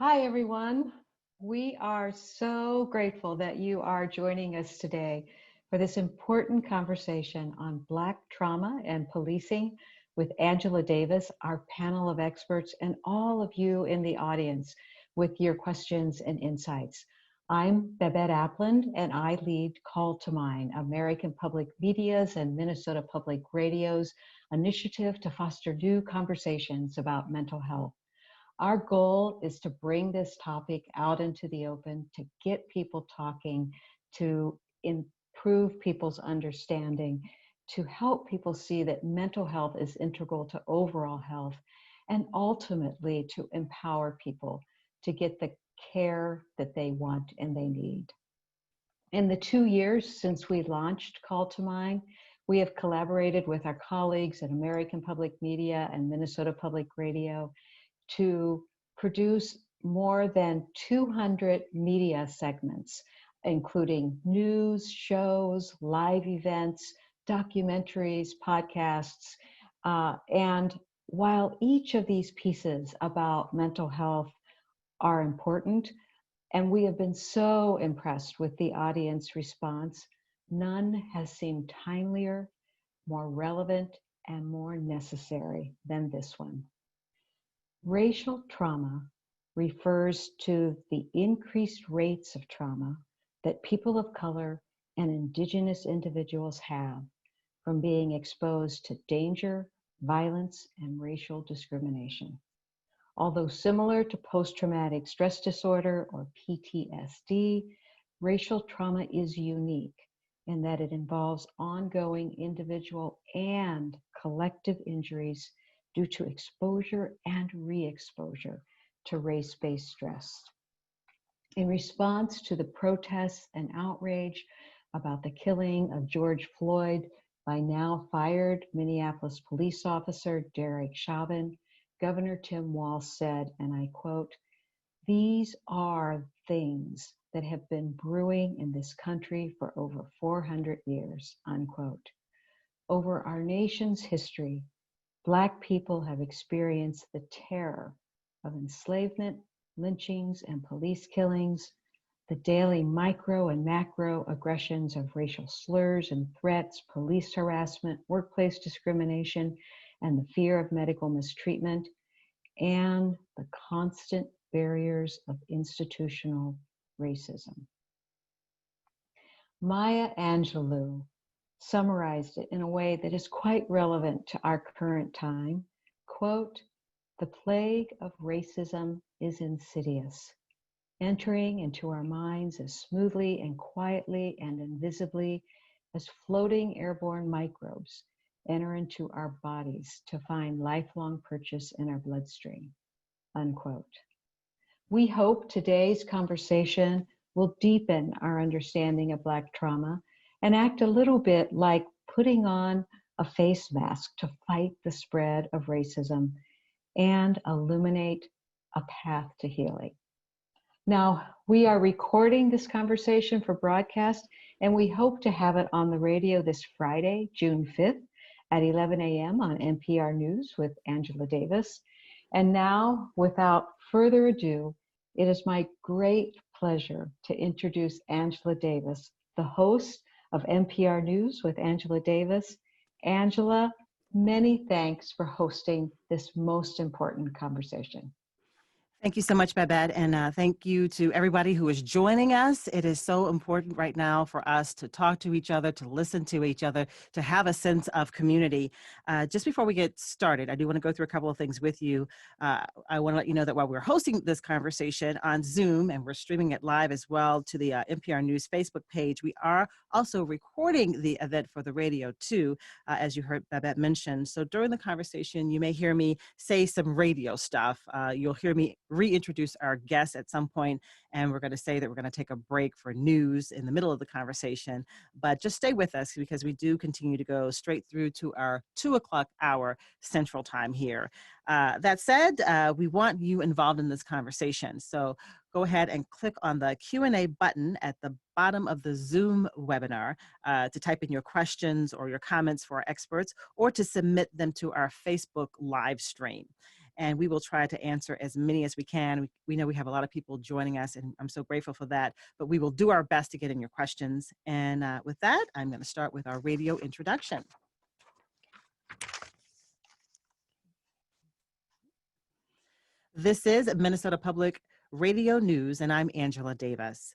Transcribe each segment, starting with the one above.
Hi, everyone. We are so grateful that you are joining us today for this important conversation on Black trauma and policing with Angela Davis, our panel of experts, and all of you in the audience with your questions and insights. I'm Babette Apland, and I lead Call to Mind, American Public Media's and Minnesota Public Radio's initiative to foster new conversations about mental health. Our goal is to bring this topic out into the open, to get people talking, to improve people's understanding, to help people see that mental health is integral to overall health, and ultimately to empower people to get the care that they want and they need. In the 2 years since we launched Call to Mind, we have collaborated with our colleagues at American Public Media and Minnesota Public Radio to produce more than 200 media segments, including news, shows, live events, documentaries, podcasts. And while each of these pieces about mental health are important, and we have been so impressed with the audience response, none has seemed timelier, more relevant, and more necessary than this one. Racial trauma refers to the increased rates of trauma that people of color and Indigenous individuals have from being exposed to danger, violence, and racial discrimination. Although similar to post-traumatic stress disorder or PTSD, racial trauma is unique in that it involves ongoing individual and collective injuries due to exposure and re-exposure to race-based stress. In response to the protests and outrage about the killing of George Floyd by now fired Minneapolis police officer Derek Chauvin, Governor Tim Walz said, and I quote, "These are things that have been brewing in this country for over 400 years," unquote. Over our nation's history, Black people have experienced the terror of enslavement, lynchings, and police killings, the daily micro and macro aggressions of racial slurs and threats, police harassment, workplace discrimination, and the fear of medical mistreatment, and the constant barriers of institutional racism. Maya Angelou summarized it in a way that is quite relevant to our current time. Quote, "The plague of racism is insidious, entering into our minds as smoothly and quietly and invisibly as floating airborne microbes enter into our bodies to find lifelong purchase in our bloodstream," unquote. We hope today's conversation will deepen our understanding of Black trauma and act a little bit like putting on a face mask to fight the spread of racism and illuminate a path to healing. Now, we are recording this conversation for broadcast, and we hope to have it on the radio this Friday, June 5th at 11 a.m. on NPR News with Angela Davis. And now, without further ado, it is my great pleasure to introduce Angela Davis, the host of NPR News with Angela Davis. Angela, many thanks for hosting this most important conversation. Thank you so much, Babette, and thank you to everybody who is joining us. It is so important right now for us to talk to each other, to listen to each other, to have a sense of community. Just before we get started, I do want to go through a couple of things with you. I want to let you know that while we're hosting this conversation on Zoom, and we're streaming it live as well to the NPR News Facebook page, we are also recording the event for the radio too, as you heard Babette mention. So during the conversation, you may hear me say some radio stuff. You'll hear me reintroduce our guests at some point, and we're going to say that we're going to take a break for news in the middle of the conversation. But just stay with us because we do continue to go straight through to our 2 o'clock hour Central Time here. That said, we want you involved in this conversation. So go ahead and click on the Q&A button at the bottom of the Zoom webinar to type in your questions or your comments for our experts, or to submit them to our Facebook live stream. and we will try to answer as many as we can. We know we have a lot of people joining us, and I'm so grateful for that, but we will do our best to get in your questions. And with that, I'm going to start with our radio introduction. This is Minnesota Public Radio News, and I'm Angela Davis.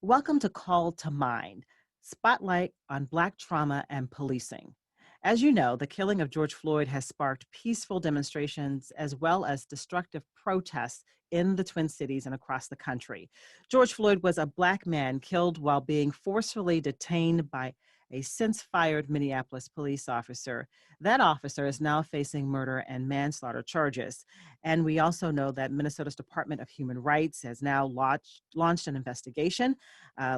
Welcome to Call to Mind, Spotlight on Black Trauma and Policing. As you know, the killing of George Floyd has sparked peaceful demonstrations as well as destructive protests in the Twin Cities and across the country. George Floyd was a Black man killed while being forcefully detained by a since-fired Minneapolis police officer. That officer is now facing murder and manslaughter charges. And we also know that Minnesota's Department of Human Rights has now launched an investigation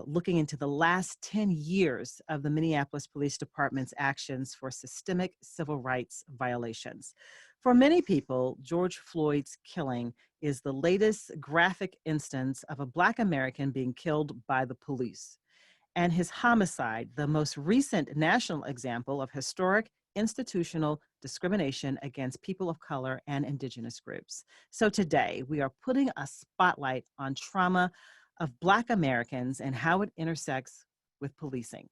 looking into the last 10 years of the Minneapolis Police Department's actions for systemic civil rights violations. For many people, George Floyd's killing is the latest graphic instance of a Black American being killed by the police, and his homicide, the most recent national example of historic institutional discrimination against people of color and Indigenous groups. So today, we are putting a spotlight on trauma of Black Americans and how it intersects with policing.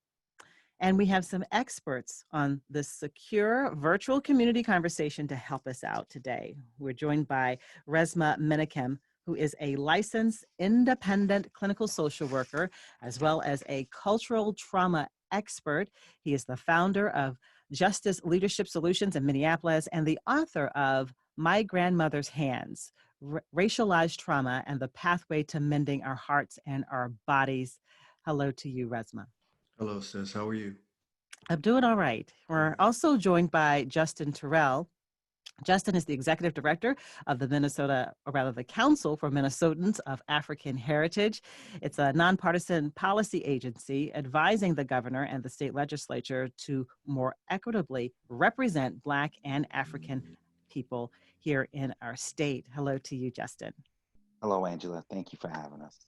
And we have some experts on this secure virtual community conversation to help us out today. We're joined by Resmaa Menakem, who is a licensed independent clinical social worker, as well as a cultural trauma expert. He is the founder of Justice Leadership Solutions in Minneapolis and the author of My Grandmother's Hands, Racialized Trauma and the Pathway to Mending Our Hearts and Our Bodies. Hello to you, Resmaa. Hello, sis. How are you? I'm doing all right. We're also joined by Justin Terrell. Justin is the executive director of the the Council for Minnesotans of African Heritage. It's a nonpartisan policy agency advising the governor and the state legislature to more equitably represent Black and African people here in our state. Hello to you, Justin. Hello, Angela. Thank you for having us.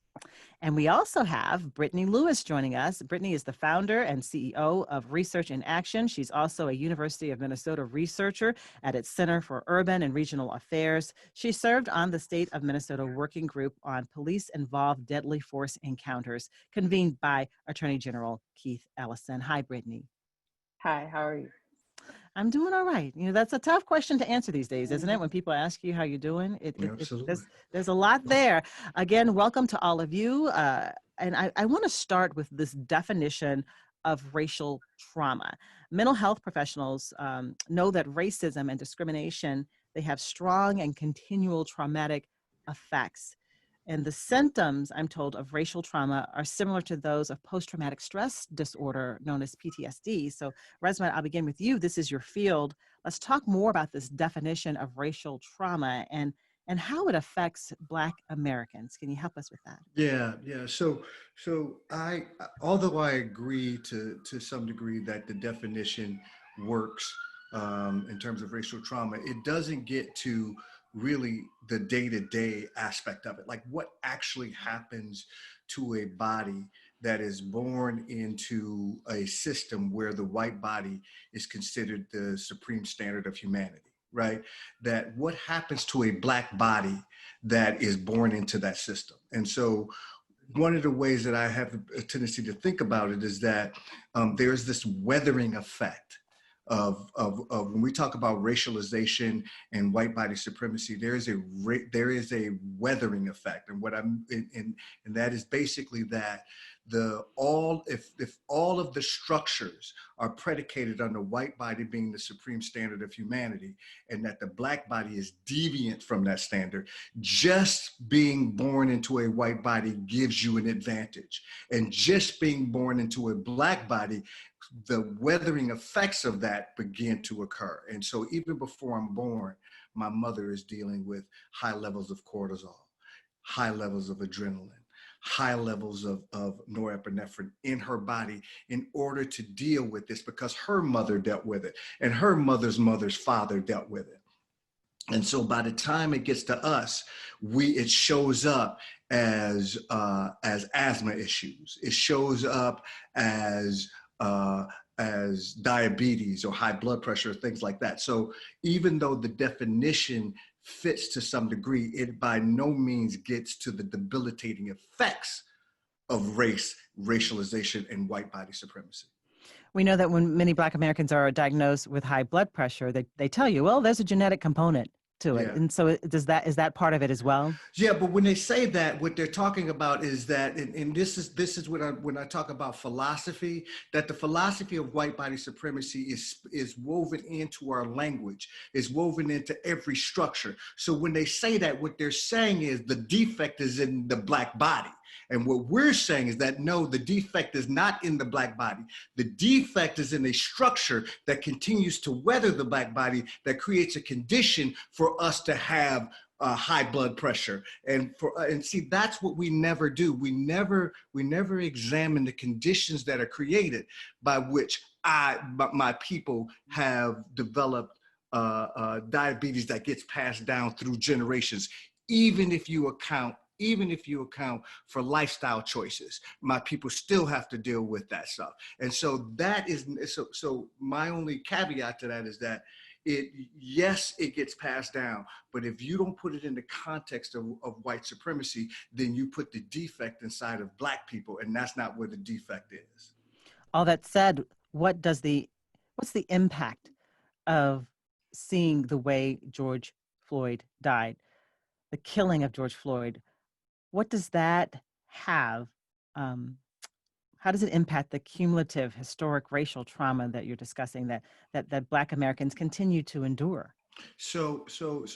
And we also have Brittney Lewis joining us. Brittney is the founder and CEO of Research in Action. She's also a University of Minnesota researcher at its Center for Urban and Regional Affairs. She served on the State of Minnesota Working Group on Police-Involved Deadly Force Encounters, convened by Attorney General Keith Ellison. Hi, Brittney. Hi, how are you? I'm doing all right. You know, that's a tough question to answer these days, isn't it? When people ask you how you're doing, there's a lot there. Again, welcome to all of you. And I want to start with this definition of racial trauma. Mental health professionals know that racism and discrimination, they have strong and continual traumatic effects. And the symptoms, I'm told, of racial trauma are similar to those of post-traumatic stress disorder known as PTSD. So, Resmaa, I'll begin with you. This is your field. Let's talk more about this definition of racial trauma and how it affects Black Americans. Can you help us with that? Yeah. So although I agree to some degree that the definition works in terms of racial trauma, it doesn't get to really the day-to-day aspect of it, like what actually happens to a body that is born into a system where the white body is considered the supreme standard of humanity, right? That what happens to a Black body that is born into that system. And so one of the ways that I have a tendency to think about it is that there's this weathering effect of when we talk about racialization and white body supremacy, there is a weathering effect, and that is basically that if all of the structures are predicated on the white body being the supreme standard of humanity, and that the Black body is deviant from that standard, just being born into a white body gives you an advantage, and just being born into a Black body, the weathering effects of that begin to occur. And so even before I'm born, my mother is dealing with high levels of cortisol, high levels of adrenaline, high levels of norepinephrine in her body in order to deal with this, because her mother dealt with it and her mother's father dealt with it. And so by the time it gets to us, it shows up as asthma issues. It shows up as diabetes or high blood pressure, things like that. So even though the definition fits to some degree, it by no means gets to the debilitating effects of race, racialization, and white body supremacy. We know that when many Black Americans are diagnosed with high blood pressure, they tell you, well, there's a genetic component to it. Yeah. And so is that part of it as well? Yeah, but when they say that, what they're talking about is that, and this is when I talk about philosophy, that the philosophy of white body supremacy is woven into our language, is woven into every structure. So when they say that, what they're saying is the defect is in the Black body. And what we're saying is that, no, the defect is not in the Black body. The defect is in a structure that continues to weather the Black body, that creates a condition for us to have high blood pressure. And see, that's what we never do. We never examine the conditions that are created by which my people have developed diabetes that gets passed down through generations, even if you account for lifestyle choices. My people still have to deal with that stuff. And so that is, so my only caveat to that is that yes, it gets passed down, but if you don't put it in the context of white supremacy, then you put the defect inside of Black people, and that's not where the defect is. All that said, what's the impact of seeing the way George Floyd died, the killing of George Floyd? What does that have? How does it impact the cumulative historic racial trauma that you're discussing that Black Americans continue to endure? So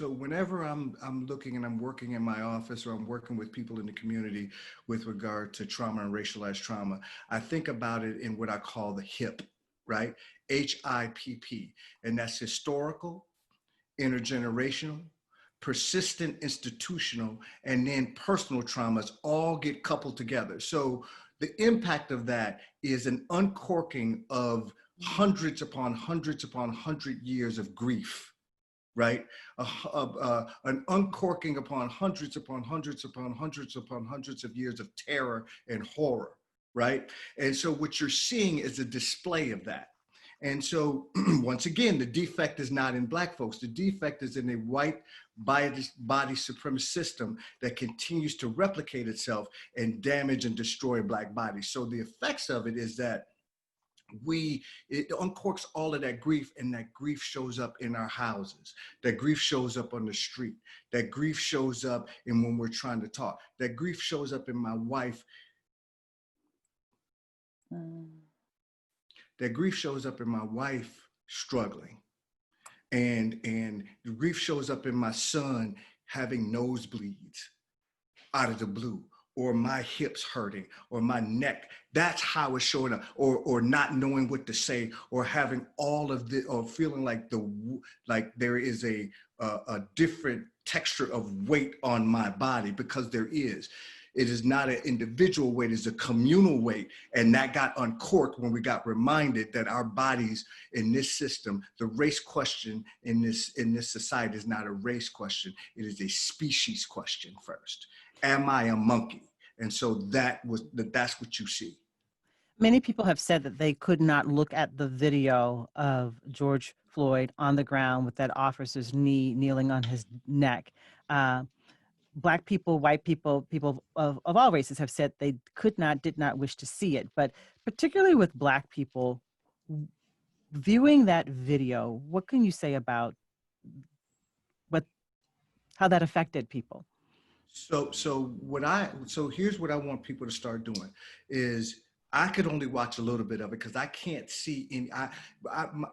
whenever I'm looking and I'm working in my office, or I'm working with people in the community with regard to trauma and racialized trauma, I think about it in what I call the HIP, right? HIPP, and that's historical, intergenerational, persistent institutional, and then personal traumas all get coupled together. So the impact of that is an uncorking of hundreds upon hundreds upon 100 years of grief, right? An uncorking upon hundreds upon hundreds upon hundreds upon hundreds of years of terror and horror, right? And so what you're seeing is a display of that. And so once again, the defect is not in Black folks. The defect is in a white body supremacist system that continues to replicate itself and damage and destroy Black bodies. So the effects of it is that it uncorks all of that grief, and that grief shows up in our houses. That grief shows up on the street. That grief shows up in when we're trying to talk. That grief shows up in my wife. That grief shows up in my wife struggling. And the grief shows up in my son having nosebleeds out of the blue, or my hips hurting, or my neck. That's how it's showing up, or not knowing what to say, or having all of the, or feeling like there is a different texture of weight on my body, because there is. It is not an individual weight, it's a communal weight. And that got uncorked when we got reminded that our bodies in this system, the race question in this society is not a race question. It is a species question first. Am I a monkey? And so that's what you see. Many people have said that they could not look at the video of George Floyd on the ground with that officer's knee kneeling on his neck. Black people, white people, people of all races have said they did not wish to see it. But particularly with Black people, viewing that video, what can you say about how that affected people? So here's what I want people to start doing is, I could only watch a little bit of it because I can't see any.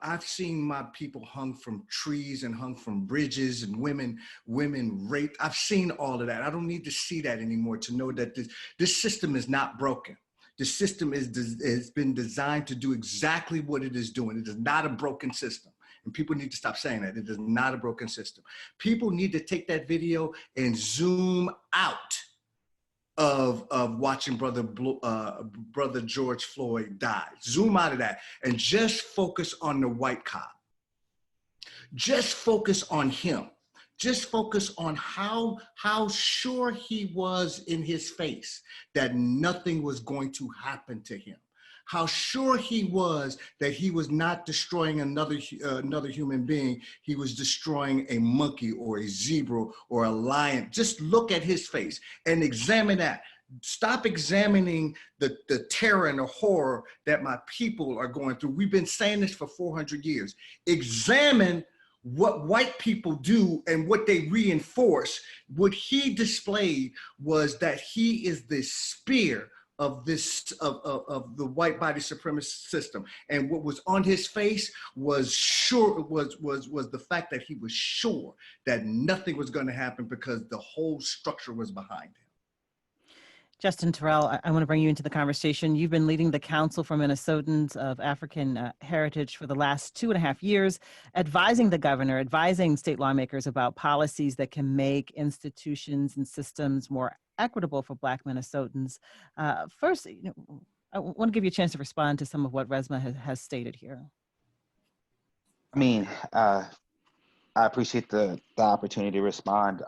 I've seen my people hung from trees and hung from bridges, and women raped. I've seen all of that. I don't need to see that anymore to know that this system is not broken. The system has been designed to do exactly what it is doing. It is not a broken system. And people need to stop saying that. It is not a broken system. People need to take that video and zoom out of watching brother George Floyd die. Zoom out of that and just focus on the white cop. Just focus on him. Just focus on how sure he was in his face that nothing was going to happen to him. how sure he was that he was not destroying another human being. He was destroying a monkey or a zebra or a lion. Just look at his face and examine that. Stop examining the terror and the horror that my people are going through. We've been saying this for 400 years. Examine what white people do and what they reinforce. What he displayed was that he is the spear of this of the white body supremacist system, and what was on his face was the fact that he was sure that nothing was going to happen because the whole structure was behind him. Justin Terrell, I want to bring you into the conversation. You've been leading the Council for Minnesotans of African Heritage for the last 2.5 years, advising the governor, advising state lawmakers about policies that can make institutions and systems more equitable for Black Minnesotans. First, I want to give you a chance to respond to some of what Resmaa has stated here. I mean, I appreciate the opportunity to respond.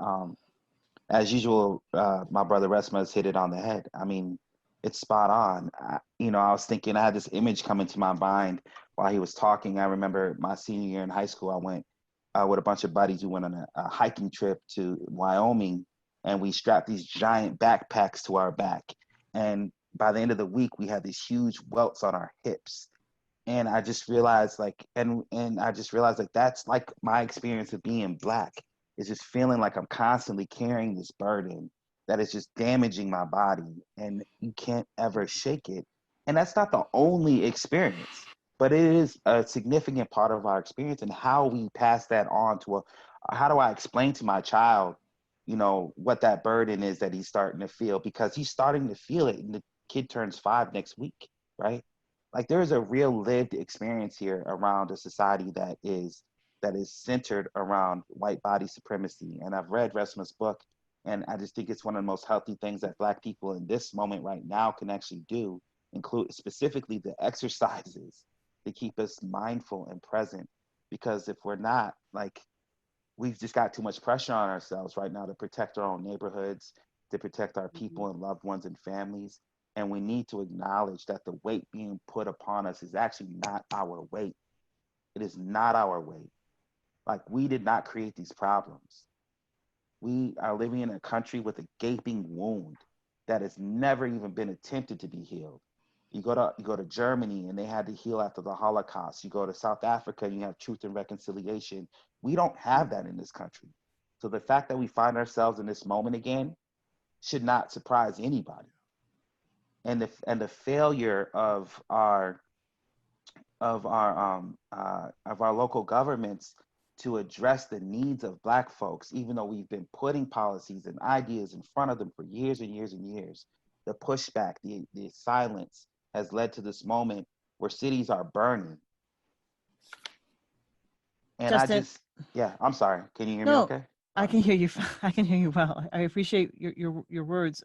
As usual, my brother Resmaa has hit it on the head. I mean, it's spot on. I was thinking, I had this image come into my mind while he was talking. I remember my senior year in high school, I went with a bunch of buddies. We went on a hiking trip to Wyoming, and we strapped these giant backpacks to our back. And by the end of the week, we had these huge welts on our hips. And I just realized that's like my experience of being Black. Is just feeling like I'm constantly carrying this burden that is just damaging my body, and you can't ever shake it. And that's not the only experience, but it is a significant part of our experience, and how we pass that on how do I explain to my child, what that burden is that he's starting to feel, because he's starting to feel it, and the kid turns 5 next week, right? Like, there is a real lived experience here around a society that is centered around white body supremacy. And I've read Resmaa's book, and I just think it's one of the most healthy things that Black people in this moment right now can actually do, include specifically the exercises to keep us mindful and present. Because if we're not, we've just got too much pressure on ourselves right now to protect our own neighborhoods, to protect our people and loved ones and families. And we need to acknowledge that the weight being put upon us is actually not our weight. It is not our weight. We did not create these problems. We are living in a country with a gaping wound that has never even been attempted to be healed. You go to Germany, and they had to heal after the Holocaust. You go to South Africa, and you have truth and reconciliation. We don't have that in this country. So the fact that we find ourselves in this moment again should not surprise anybody. And the failure of our local governments to address the needs of Black folks, even though we've been putting policies and ideas in front of them for years and years and years. The pushback, the silence has led to this moment where cities are burning. And Justin, I'm sorry. Can you hear me okay? I can hear you. I can hear you well. I appreciate your words.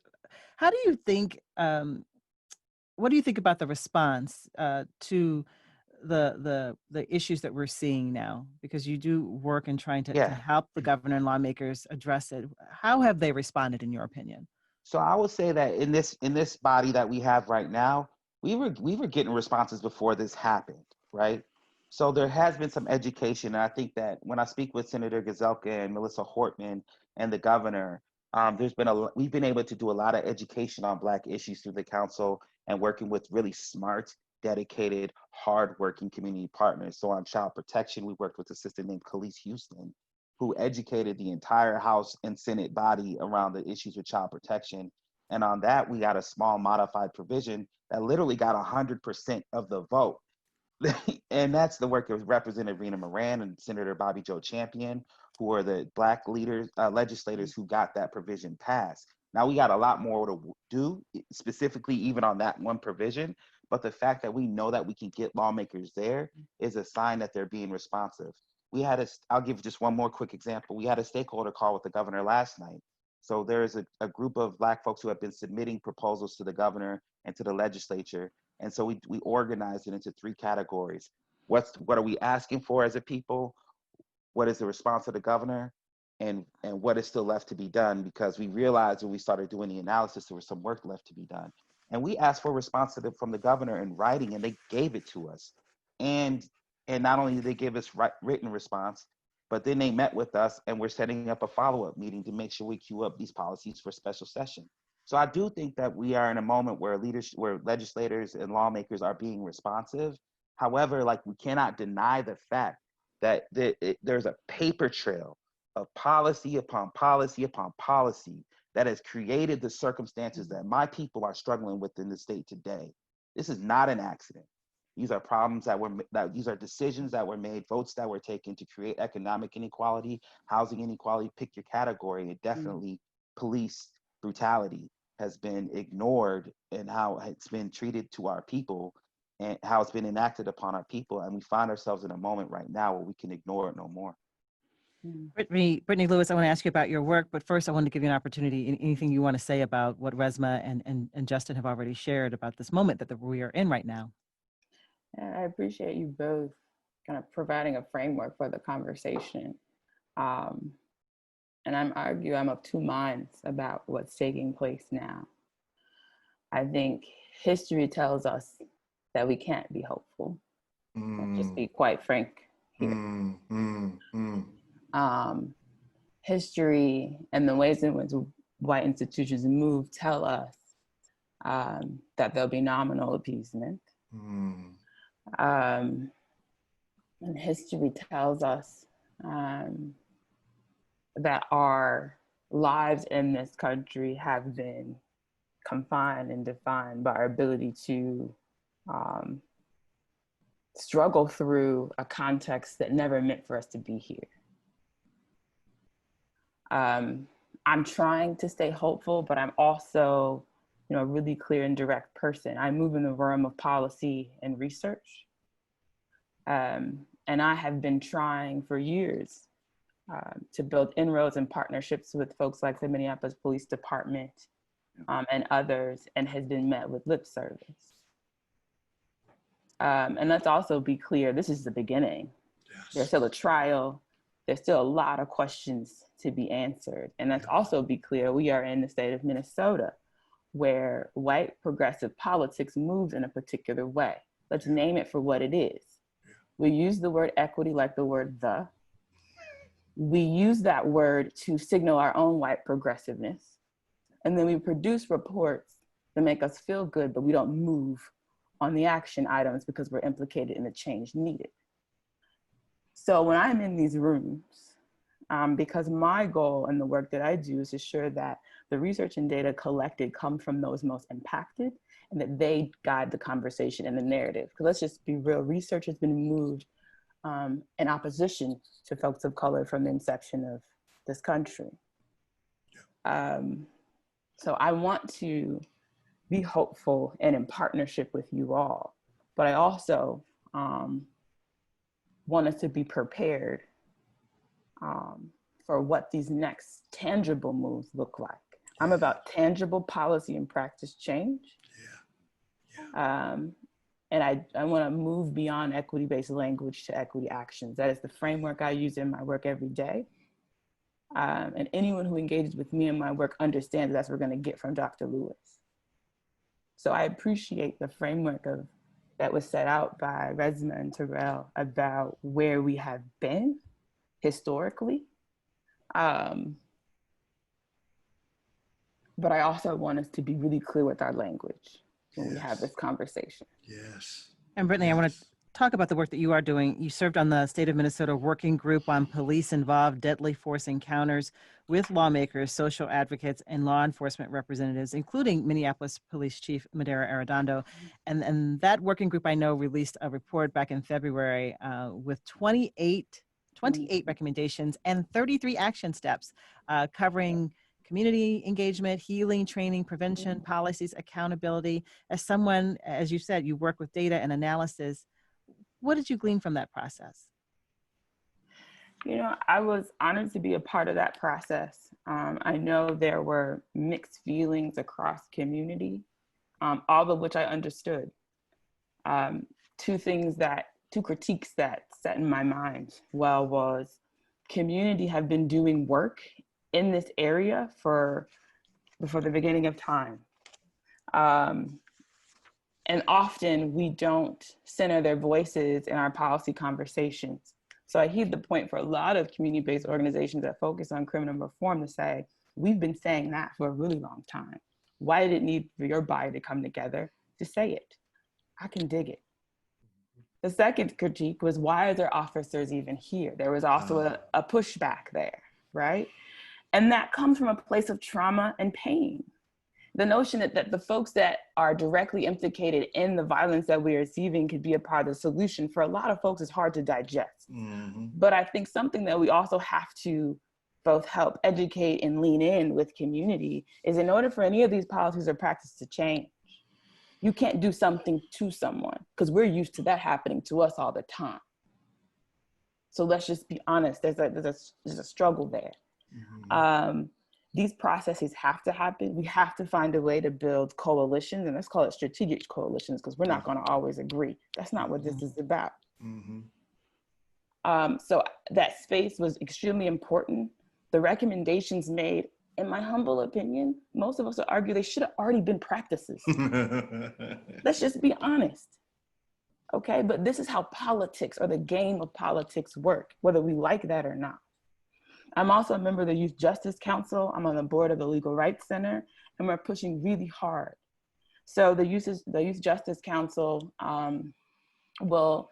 How do you think, what do you think about the response to the issues that we're seeing now? Because you do work in trying to help the governor and lawmakers address it. How have they responded, in your opinion? So I would say that in this body that we have right now, we were getting responses before this happened, right? So there has been some education, and I think that when I speak with Senator Gazelka and Melissa Hortman and the governor, we've been able to do a lot of education on Black issues through the council, and working with really smart, dedicated, hardworking community partners. So on child protection, we worked with a sister named Khalees Houston, who educated the entire House and Senate body around the issues with child protection. And on that, we got a small modified provision that literally got 100% of the vote. And that's the work of Representative Rena Moran and Senator Bobby Joe Champion, who are the Black legislators who got that provision passed. Now, we got a lot more to do, specifically even on that one provision, but the fact that we know that we can get lawmakers there is a sign that they're being responsive. I'll give just one more quick example. We had a stakeholder call with the governor last night. So there is a group of Black folks who have been submitting proposals to the governor and to the legislature. And so we organized it into 3 categories. What are we asking for as a people? What is the response of the governor? And what is still left to be done? Because we realized when we started doing the analysis, there was some work left to be done. And we asked for a response from the governor in writing, and they gave it to us. And not only did they give us written response, but then they met with us, and we're setting up a follow-up meeting to make sure we queue up these policies for special session. So I do think that we are in a moment where legislators and lawmakers are being responsive. However, like, we cannot deny the fact that there's a paper trail of policy upon policy upon policy that has created the circumstances that my people are struggling with in the state today. This is not an accident. These are problems these are decisions that were made, votes that were taken to create economic inequality, housing inequality, pick your category, and definitely police brutality has been ignored, and how it's been treated to our people and how it's been enacted upon our people. And we find ourselves in a moment right now where we can ignore it no more. Brittney Lewis, I want to ask you about your work, but first I want to give you an opportunity, anything you want to say about what Resmaa and Justin have already shared about this moment that we are in right now. I appreciate you both kind of providing a framework for the conversation. And I'm of two minds about what's taking place now. I think history tells us that we can't be hopeful. I'll just be quite frank here. History and the ways in which white institutions move tell us that there'll be nominal appeasement. And history tells us that our lives in this country have been confined and defined by our ability to struggle through a context that never meant for us to be here. I'm trying to stay hopeful, but I'm also, a really clear and direct person. I move in the realm of policy and research. And I have been trying for years to build inroads and partnerships with folks like the Minneapolis Police Department and others, and has been met with lip service. And let's also be clear, this is the beginning. Yes. There's still a trial. There's still a lot of questions to be answered. And let's also be clear, we are in the state of Minnesota, where white progressive politics moves in a particular way. Let's name it for what it is. We use the word equity like the word the. We use that word to signal our own white progressiveness. And then we produce reports that make us feel good, but we don't move on the action items because we're implicated in the change needed. So when I'm in these rooms, because my goal and the work that I do is to ensure that the research and data collected come from those most impacted, and that they guide the conversation and the narrative. Because let's just be real, research has been moved in opposition to folks of color from the inception of this country. So I want to be hopeful and in partnership with you all, but I also want us to be prepared for what these next tangible moves look like. I'm about tangible policy and practice change. And I want to move beyond equity-based language to equity actions. That is the framework I use in my work every day. And anyone who engages with me in my work understands that's what we're going to get from Dr. Lewis. So I appreciate the framework that was set out by Resmaa and Terrell about where we have been historically. But I also want us to be really clear with our language when we have this conversation. Yes. And Brittney, I want to talk about the work that you are doing. You served on the State of Minnesota Working Group on Police-Involved Deadly Force Encounters with lawmakers, social advocates, and law enforcement representatives, including Minneapolis Police Chief Madera Arredondo. And that working group, I know, released a report back in February with 28 recommendations and 33 action steps covering community engagement, healing, training, prevention, policies, accountability. As someone, as you said, you work with data and analysis. What did you glean from that process? I was honored to be a part of that process. I know there were mixed feelings across community, all of which I understood. Two critiques that set in my mind was community have been doing work in this area before the beginning of time. And often we don't center their voices in our policy conversations. So I heed the point for a lot of community-based organizations that focus on criminal reform to say, we've been saying that for a really long time. Why did it need for your body to come together to say it? I can dig it. The second critique was, why are there officers even here? There was also a pushback there, right? And that comes from a place of trauma and pain. The notion that the folks that are directly implicated in the violence that we're receiving could be a part of the solution, for a lot of folks is hard to digest. Mm-hmm. But I think something that we also have to both help educate and lean in with community is, in order for any of these policies or practices to change, you can't do something to someone, because we're used to that happening to us all the time. So let's just be honest, there's a struggle there. Mm-hmm. These processes have to happen. We have to find a way to build coalitions, and let's call it strategic coalitions, because we're not going to always agree. That's not what this is about. Mm-hmm. So that space was extremely important. The recommendations made, in my humble opinion, most of us would argue they should have already been practices. Let's just be honest. Okay, but this is how politics, or the game of politics, work, whether we like that or not. I'm also a member of the Youth Justice Council. I'm on the board of the Legal Rights Center, and we're pushing really hard. So the Youth Justice Council will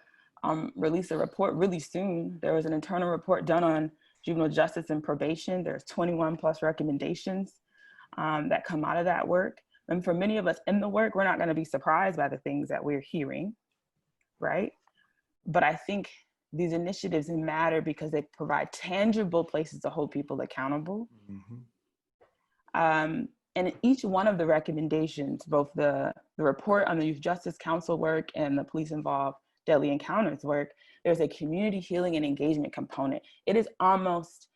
release a report really soon. There was an internal report done on juvenile justice and probation. There's 21 plus recommendations that come out of that work. And for many of us in the work, we're not going to be surprised by the things that we're hearing, right? But I think these initiatives matter because they provide tangible places to hold people accountable. Mm-hmm. And each one of the recommendations, both the report on the Youth Justice Council work and the police involved deadly encounters work, there's a community healing and engagement component. It is almost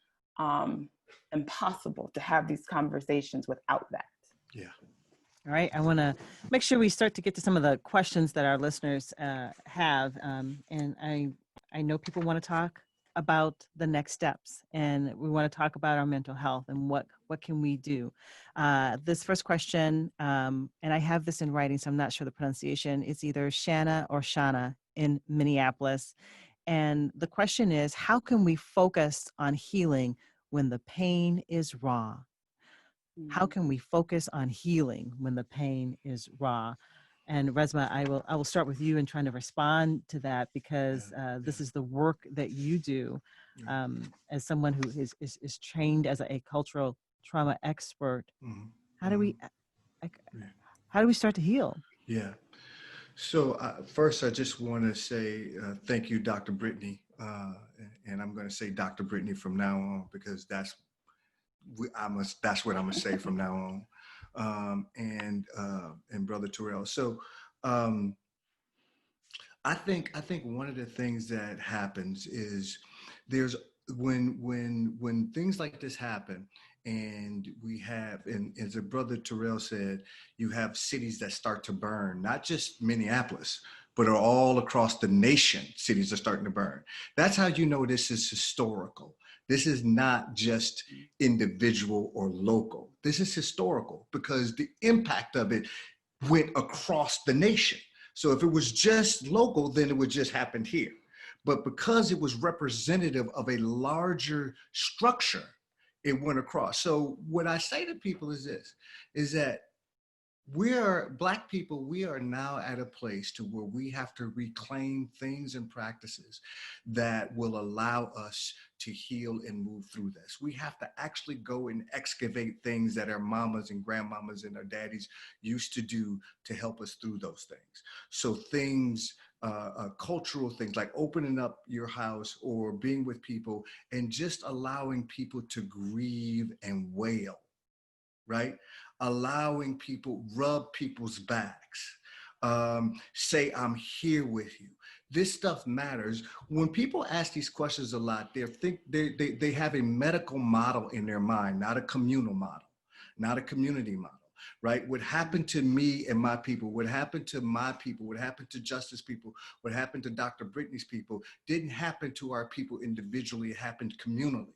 impossible to have these conversations without that. Yeah. All right, I want to make sure we start to get to some of the questions that our listeners have. And I know people want to talk about the next steps, and we want to talk about our mental health and what can we do. This first question, and I have this in writing, so I'm not sure the pronunciation. It's either Shanna or Shana in Minneapolis. And the question is, how can we focus on healing when the pain is raw? How can we focus on healing when the pain is raw? And Resmaa, I will start with you in trying to respond to that, because this is the work that you do as someone who is trained as a cultural trauma expert. Mm-hmm. How do we start to heal? Yeah. So first, I just want to say thank you, Dr. Brittany, and I'm going to say Dr. Brittany from now on, because that's what I'm going to say from now on, and Brother Terrell. So I think one of the things that happens is there's when things like this happen, and we have, and as a Brother Terrell said, you have cities that start to burn, not just Minneapolis, but are all across the nation. Cities are starting to burn. That's how you know this is historical. This is not just individual or local. This is historical, because the impact of it went across the nation. So if it was just local, then it would just happen here. But because it was representative of a larger structure, it went across. So what I say to people is this, is that Black people, we are now at a place to where we have to reclaim things and practices that will allow us to heal and move through this. We have to actually go and excavate things that our mamas and grandmamas and our daddies used to do to help us through those things. So things, cultural things like opening up your house or being with people and just allowing people to grieve and wail, right? Allowing people, rub people's backs, say, I'm here with you. This stuff matters. When people ask these questions a lot, they have a medical model in their mind, not a communal model, not a community model, right? What happened to me and my people, what happened to my people, what happened to Justice people, what happened to Dr. Brittany's people didn't happen to our people individually, it happened communally.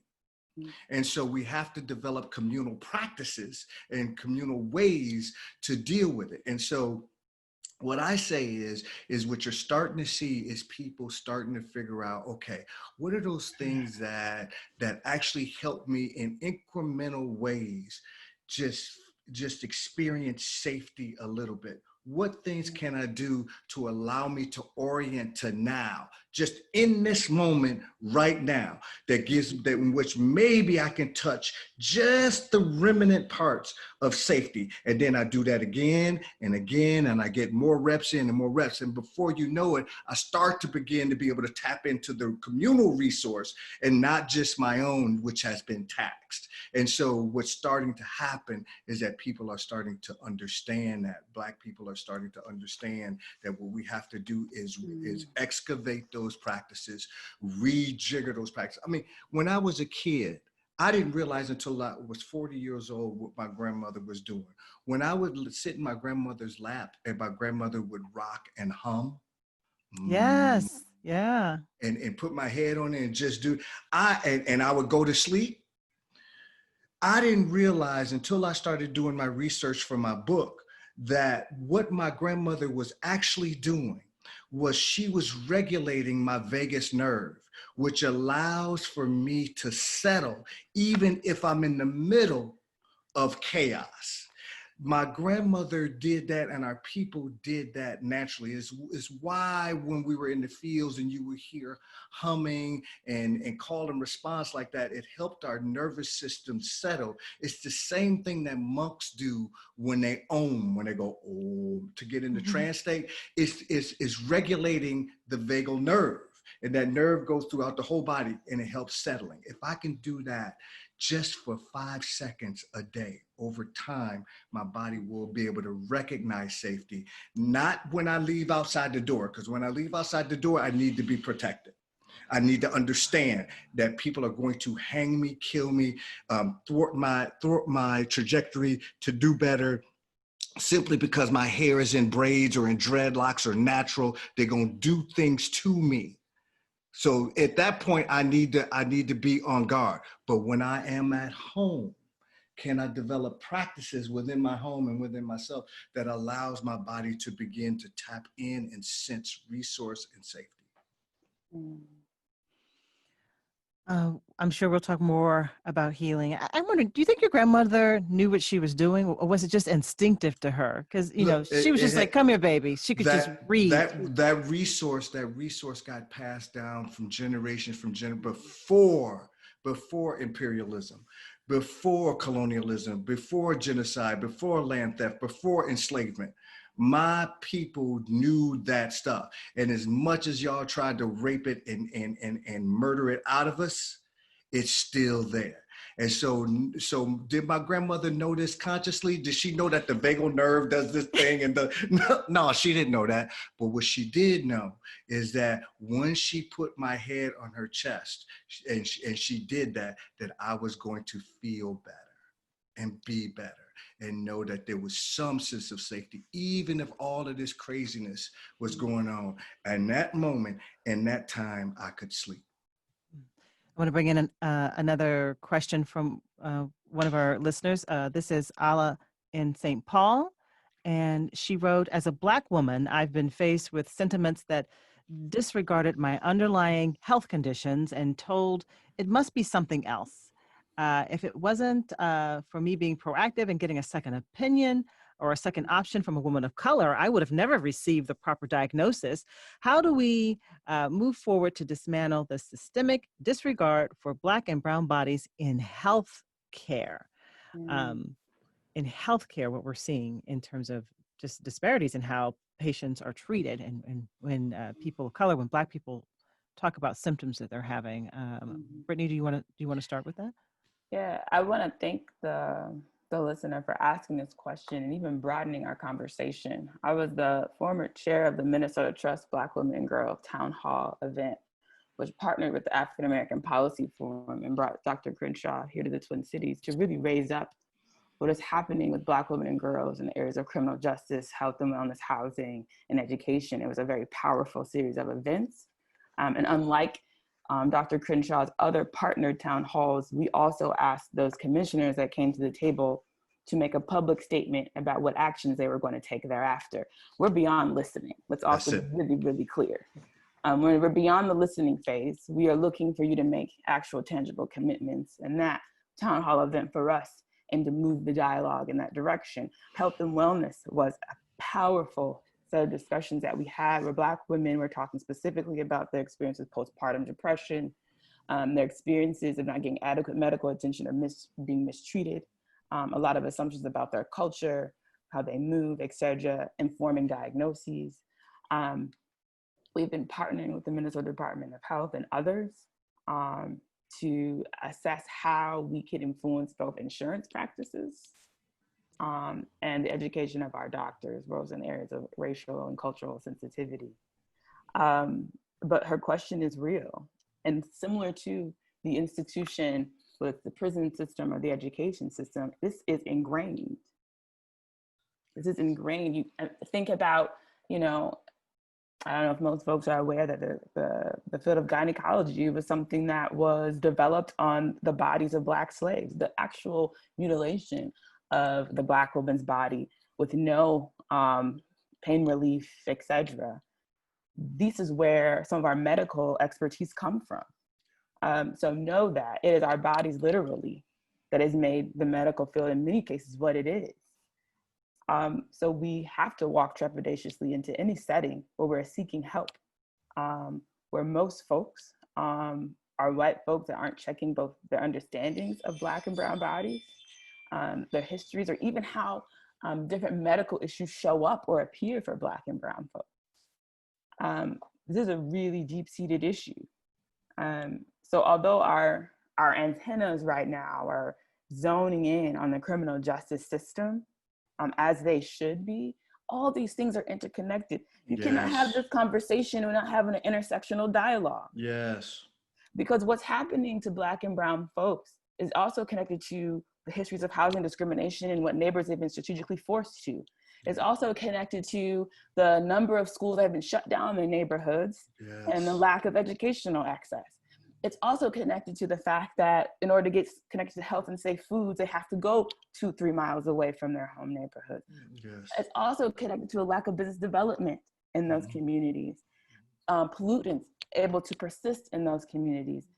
And so we have to develop communal practices and communal ways to deal with it. And so What I say is what you're starting to see is people starting to figure out, okay, what are those things that actually help me in incremental ways just just experience safety a little bit? What things can I do to allow me to orient to now, just in this moment right now, that gives that in which maybe I can touch just the remnant parts of safety. And then I do that again and again, and I get more reps in and more reps. And before you know it, I start to begin to be able to tap into the communal resource and not just my own, which has been taxed. And so what's starting to happen is that people are starting to understand that. Black people are starting to understand that what we have to do is excavate those practices, rejigger those practices. I mean, when I was a kid, I didn't realize until I was 40 years old what my grandmother was doing. When I would sit in my grandmother's lap and my grandmother would rock and hum, Yes. Yeah. and put my head on it and just do, and I would go to sleep. I didn't realize until I started doing my research for my book that what my grandmother was actually doing was she was regulating my vagus nerve, which allows for me to settle even if I'm in the middle of chaos. My grandmother did that, and our people did that naturally. Is why when we were in the fields and you would hear humming and call and response like that, it helped our nervous system settle. It's the same thing that monks do when they when they go om to get into trance state. It's regulating the vagal nerve, and that nerve goes throughout the whole body and it helps settling. If I can do that just for 5 seconds a day, over time, my body will be able to recognize safety, not when I leave outside the door, because when I leave outside the door, I need to be protected. I need to understand that people are going to hang me, kill me, thwart my trajectory to do better, simply because my hair is in braids or in dreadlocks or natural. They're going to do things to me. So at that point, I need to be on guard. But when I am at home, can I develop practices within my home and within myself that allows my body to begin to tap in and sense resource and safety? I'm sure we'll talk more about healing. I wonder, do you think your grandmother knew what she was doing, or was it just instinctive to her? Because she was just like, "Come here, baby." She could just read. That resource got passed down from generation before imperialism, before colonialism, before genocide, before land theft, before enslavement. My people knew that stuff. And as much as y'all tried to rape it and murder it out of us, it's still there. And so did my grandmother know this consciously? Did she know that the vagal nerve does this thing? And no, she didn't know that. But what she did know is that when she put my head on her chest and she did that I was going to feel better and be better and know that there was some sense of safety, even if all of this craziness was going on. And that moment and that time, I could sleep. I want to bring in another question from one of our listeners. This is Ala in St. Paul. And she wrote, "As a Black woman, I've been faced with sentiments that disregarded my underlying health conditions and told it must be something else. If it wasn't for me being proactive and getting a second opinion or a second option from a woman of color, I would have never received the proper diagnosis. How do we move forward to dismantle the systemic disregard for Black and brown bodies in health care?" In healthcare, what we're seeing in terms of just disparities in how patients are treated, and when people of color, when Black people talk about symptoms that they're having. Brittany, do you want to start with that? Yeah, I want to thank the listener for asking this question and even broadening our conversation. I was the former chair of the Minnesota Trust Black Women and Girls Town Hall event, which partnered with the African American Policy Forum and brought Dr. Crenshaw here to the Twin Cities to really raise up what is happening with Black women and girls in the areas of criminal justice, health and wellness, housing, and education. It was a very powerful series of events. And unlike Dr. Crenshaw's other partnered town halls, we also asked those commissioners that came to the table to make a public statement about what actions they were going to take thereafter. We're beyond listening. Let's also be really, really clear. When we're beyond the listening phase, we are looking for you to make actual tangible commitments. And that town hall event for us aimed to move the dialogue in that direction. Health and wellness was a powerful set of discussions that we had where Black women were talking specifically about their experiences postpartum depression, their experiences of not getting adequate medical attention or being mistreated, a lot of assumptions about their culture, how they move, etc., informing diagnoses. We've been partnering with the Minnesota Department of Health and others to assess how we can influence both insurance practices and the education of our doctors, both in areas of racial and cultural sensitivity. But her question is real. And similar to the institution with the prison system or the education system, this is ingrained. This is ingrained. You think about, you know, I don't know if most folks are aware that the field of gynecology was something that was developed on the bodies of Black slaves, the actual mutilation of the Black woman's body with no pain relief, etc. This is where some of our medical expertise come from. So know that it is our bodies literally that has made the medical field in many cases what it is. So we have to walk trepidatiously into any setting where we're seeking help, where most folks are white folks that aren't checking both their understandings of Black and brown bodies, their histories, or even how different medical issues show up or appear for Black and brown folks. This is a really deep-seated issue. So although our antennas right now are zoning in on the criminal justice system, as they should be, all these things are interconnected. You cannot have this conversation without having an intersectional dialogue. Yes. Because what's happening to Black and brown folks is also connected to the histories of housing discrimination and what neighbors have been strategically forced to. It's also connected to the number of schools that have been shut down in their neighborhoods and the lack of educational access. It's also connected to the fact that in order to get connected to health and safe foods, they have to go 2-3 miles away from their home neighborhood. Yes. It's also connected to a lack of business development in those communities, pollutants able to persist in those communities,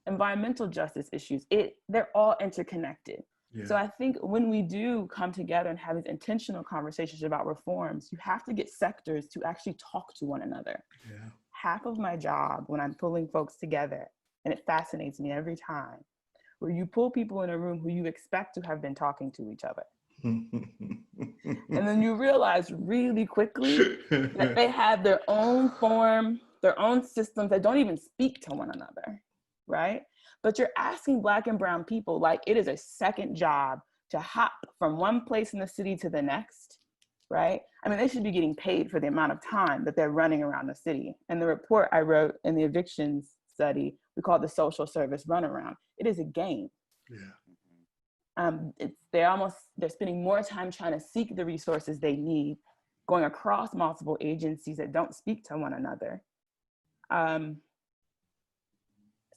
environmental justice issues, they're all interconnected. Yeah. So I think when we do come together and have these intentional conversations about reforms, you have to get sectors to actually talk to one another. Yeah. Half of my job when I'm pulling folks together, and it fascinates me every time, where you pull people in a room who you expect to have been talking to each other. And then you realize really quickly that they have their own form, their own systems that don't even speak to one another, right? But you're asking Black and brown people like it is a second job to hop from one place in the city to the next, right? I mean, they should be getting paid for the amount of time that they're running around the city. And the report I wrote in the evictions study, we call it the social service runaround. It is a game. Yeah. They're spending more time trying to seek the resources they need, going across multiple agencies that don't speak to one another.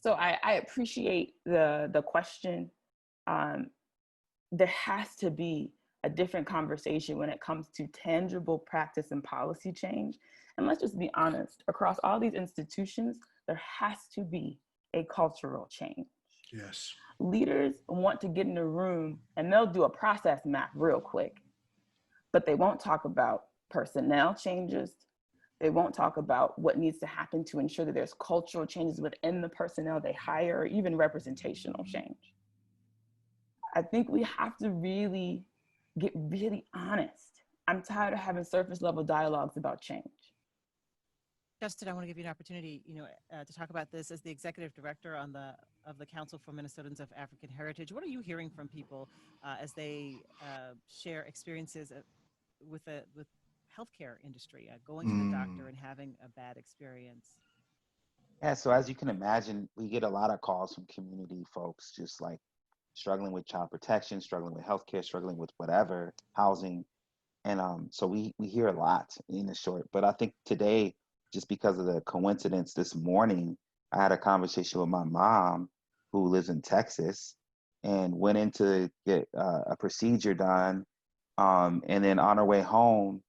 So I appreciate the question. There has to be a different conversation when it comes to tangible practice and policy change. And let's just be honest, across all these institutions, there has to be a cultural change. Yes. Leaders want to get in a room and they'll do a process map real quick, but they won't talk about personnel changes. They won't talk about what needs to happen to ensure that there's cultural changes within the personnel they hire, or even representational change. I think we have to really get really honest. I'm tired of having surface level dialogues about change. Justin, I want to give you an opportunity, to talk about this as the executive director of the Council for Minnesotans of African Heritage. What are you hearing from people as they share experiences with healthcare industry, going to the doctor and having a bad experience? Yeah, so as you can imagine, we get a lot of calls from community folks, just like struggling with child protection, struggling with healthcare, struggling with whatever, housing. And so we hear a lot in the short, but I think today, just because of the coincidence this morning, I had a conversation with my mom who lives in Texas, and went in to get a procedure done. And then on her way home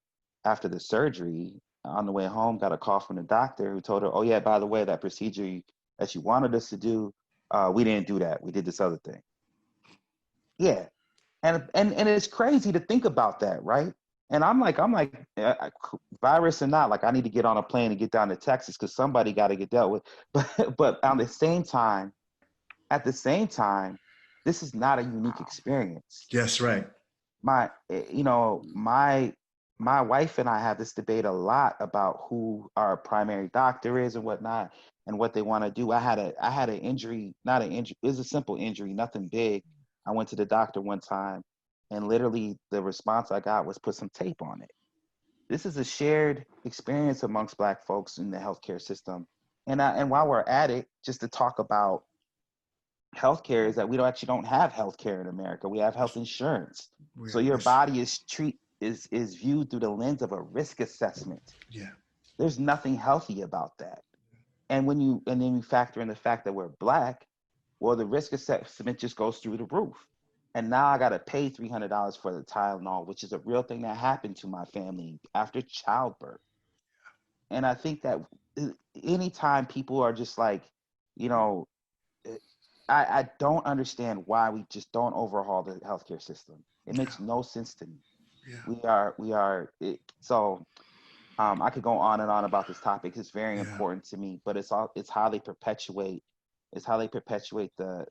after the surgery, on the way home, got a call from the doctor who told her, oh yeah, by the way, that procedure that you wanted us to do, we didn't do that. We did this other thing. Yeah. And it's crazy to think about that, right? And I'm like, virus or not, like I need to get on a plane and get down to Texas because somebody got to get dealt with. But at the same time, this is not a unique experience. Yes, right. My wife and I have this debate a lot about who our primary doctor is and whatnot, and what they want to do. I had an injury, not an injury, it was a simple injury, nothing big. I went to the doctor one time, and literally the response I got was put some tape on it. This is a shared experience amongst Black folks in the healthcare system. And while we're at it, just to talk about healthcare, is that we don't have healthcare in America. We have health insurance. So your body is viewed through the lens of a risk assessment. Yeah. There's nothing healthy about that. And then you factor in the fact that we're Black, well, the risk assessment just goes through the roof. And now I got to pay $300 for the Tylenol, which is a real thing that happened to my family after childbirth. And I think that anytime people are just like, I don't understand why we just don't overhaul the healthcare system. It makes no sense to me. Yeah. I could go on and on about this topic. It's very important to me, but it's how they perpetuate the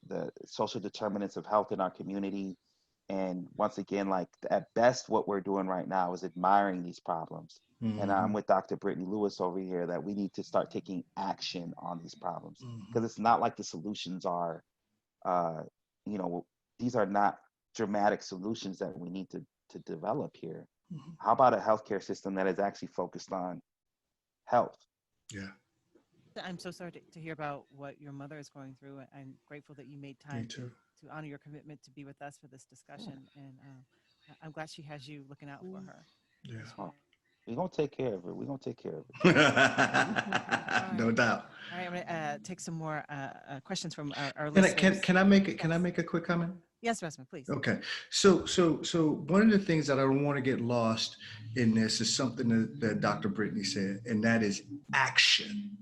social determinants of health in our community. And once again, like at best, what we're doing right now is admiring these problems. Mm-hmm. And I'm with Dr. Brittney Lewis over here that we need to start taking action on these problems, because it's not like the solutions are, these are not dramatic solutions that we need to develop here. Mm-hmm. How about a healthcare system that is actually focused on health? Yeah. I'm so sorry to hear about what your mother is going through. I'm grateful that you made time to honor your commitment to be with us for this discussion. Yeah. And I'm glad she has you looking out for her. Yeah. We're going to take care of it. No doubt. All right, I'm going to take some more questions from our listeners. Can I make a quick comment? Yes, Resmaa, please. Okay. So one of the things that I don't want to get lost in this is something that Dr. Brittney said, and that is action.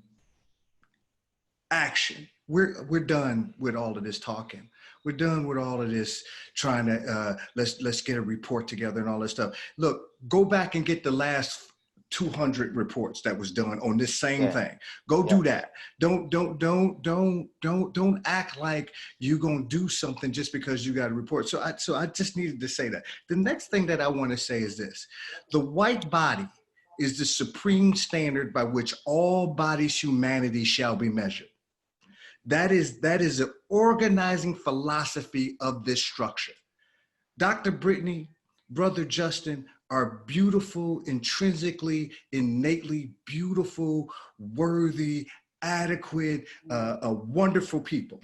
Action. We're done with all of this talking. We're done with all of this trying to let's get a report together and all this stuff. Look, go back and get the last 200 reports that was done on this same thing. Go do that. Don't act like you're gonna do something just because you got a report. So I just needed to say that. The next thing that I want to say is this: the white body is the supreme standard by which all bodies' humanity shall be measured. That is an organizing philosophy of this structure. Dr. Brittney, Brother Justin are beautiful, intrinsically, innately beautiful, worthy, adequate, wonderful people.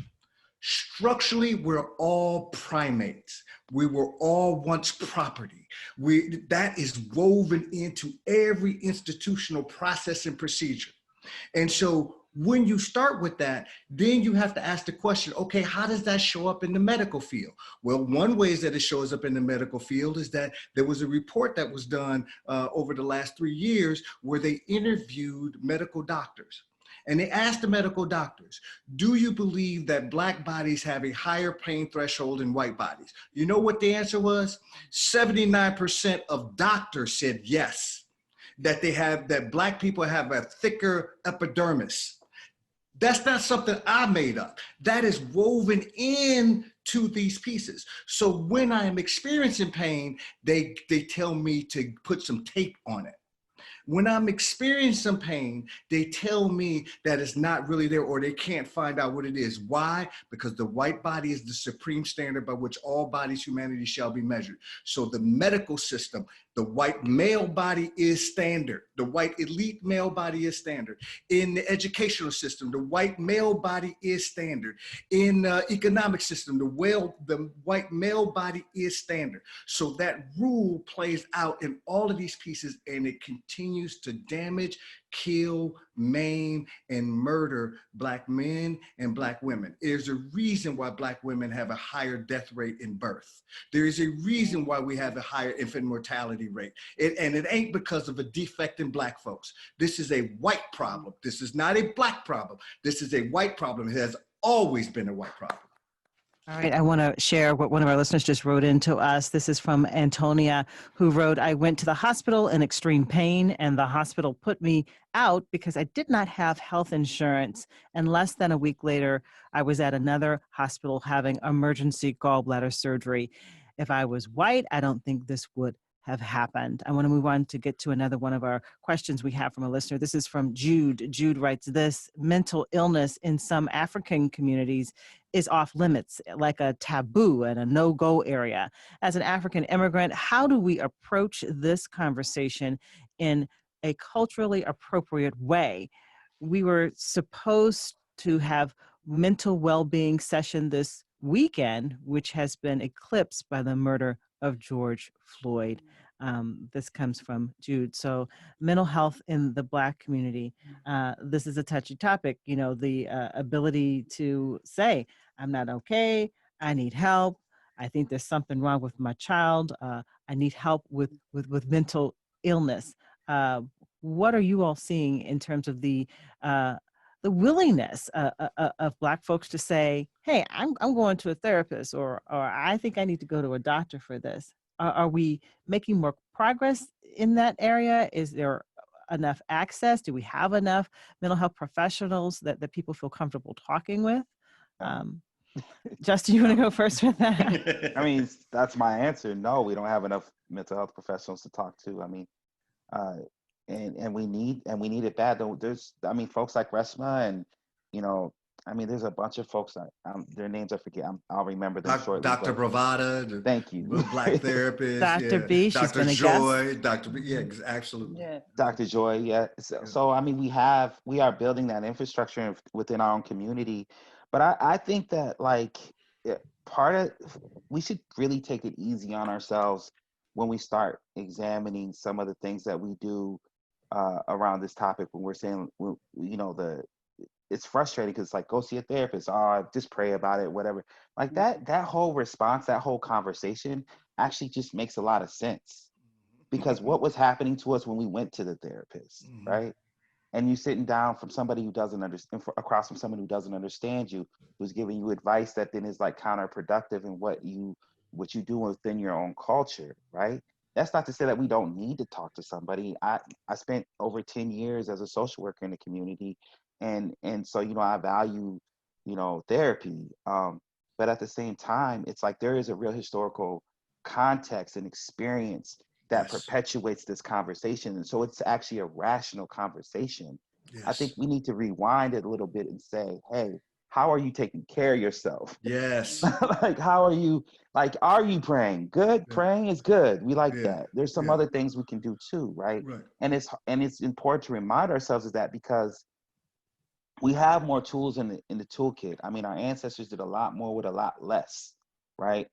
Structurally, we're all primates. We were all once property. That is woven into every institutional process and procedure. And so when you start with that, then you have to ask the question, okay, how does that show up in the medical field? Well, one way that it shows up in the medical field is that there was a report that was done over the last 3 years where they interviewed medical doctors. And they asked the medical doctors, do you believe that Black bodies have a higher pain threshold than white bodies? You know what the answer was? 79% of doctors said yes, that Black people have a thicker epidermis. That's not something I made up. That is woven into these pieces. So when I am experiencing pain, they tell me to put some tape on it. When I'm experiencing some pain, they tell me that it's not really there, or they can't find out what it is. Why? Because the white body is the supreme standard by which all bodies' humanity shall be measured. So the medical system, the white male body is standard. The white elite male body is standard. In the educational system, the white male body is standard. In the economic system, the white male body is standard. So that rule plays out in all of these pieces, and it continues to damage, kill, maim, and murder Black men and Black women. There's a reason why Black women have a higher death rate in birth. There is a reason why we have a higher infant mortality rate. And it ain't because of a defect in Black folks. This is a white problem. This is not a Black problem. This is a white problem. It has always been a white problem. All right, I want to share what one of our listeners just wrote into us. This is from Antonia, who wrote, I went to the hospital in extreme pain, and the hospital put me out because I did not have health insurance. And less than a week later, I was at another hospital having emergency gallbladder surgery. If I was white, I don't think this would have happened. I want to move on to get to another one of our questions we have from a listener. This is from Jude. Jude writes this: mental illness in some African communities is off limits, like a taboo and a no-go area. As an African immigrant, how do we approach this conversation in a culturally appropriate way? We were supposed to have mental well-being session this weekend, which has been eclipsed by the murder of George Floyd. This comes from Jude. So mental health in the Black community, this is a touchy topic, you know, the ability to say, I'm not okay, I need help, I think there's something wrong with my child, I need help with mental illness. What are you all seeing in terms of the willingness of Black folks to say, hey, I'm going to a therapist, or I think I need to go to a doctor for this? Are we making more progress in that area? Is there enough access? Do we have enough mental health professionals that people feel comfortable talking with? Justin, you want to go first with that? I mean, that's my answer. No, we don't have enough mental health professionals to talk to. I mean, and we need it bad. There's, I mean, folks like Resmaa, and you know, I mean, there's a bunch of folks that their names I forget. I'll remember them shortly. Dr. Bravada, thank you. Black therapist, Dr. yeah. B, she's Dr. been a Joy, guest. Dr. B, yeah, absolutely. Yeah. Dr. Joy, yeah. So I mean, we are building that infrastructure within our own community, but I think that like we should really take it easy on ourselves when we start examining some of the things that we do around this topic. When we're saying, you know, it's frustrating because it's like, go see a therapist, just pray about it, whatever. Like that whole response, that whole conversation actually just makes a lot of sense. Because what was happening to us when we went to the therapist, right? And you sitting down from somebody who doesn't understand, across from someone who doesn't understand you, who's giving you advice that then is like counterproductive in what you do within your own culture, right? That's not to say that we don't need to talk to somebody. I spent over 10 years as a social worker in the community, and so, you know, I value, you know, therapy. But at the same time, it's like there is a real historical context and experience that perpetuates this conversation. And so it's actually a rational conversation. Yes. I think we need to rewind it a little bit and say, hey, how are you taking care of yourself? Yes. Like, how are you praying? Good. Yeah. Praying is good. We like that. There's some other things we can do too, right? And it's important to remind ourselves of that, because we have more tools in the toolkit. I mean, our ancestors did a lot more with a lot less, right?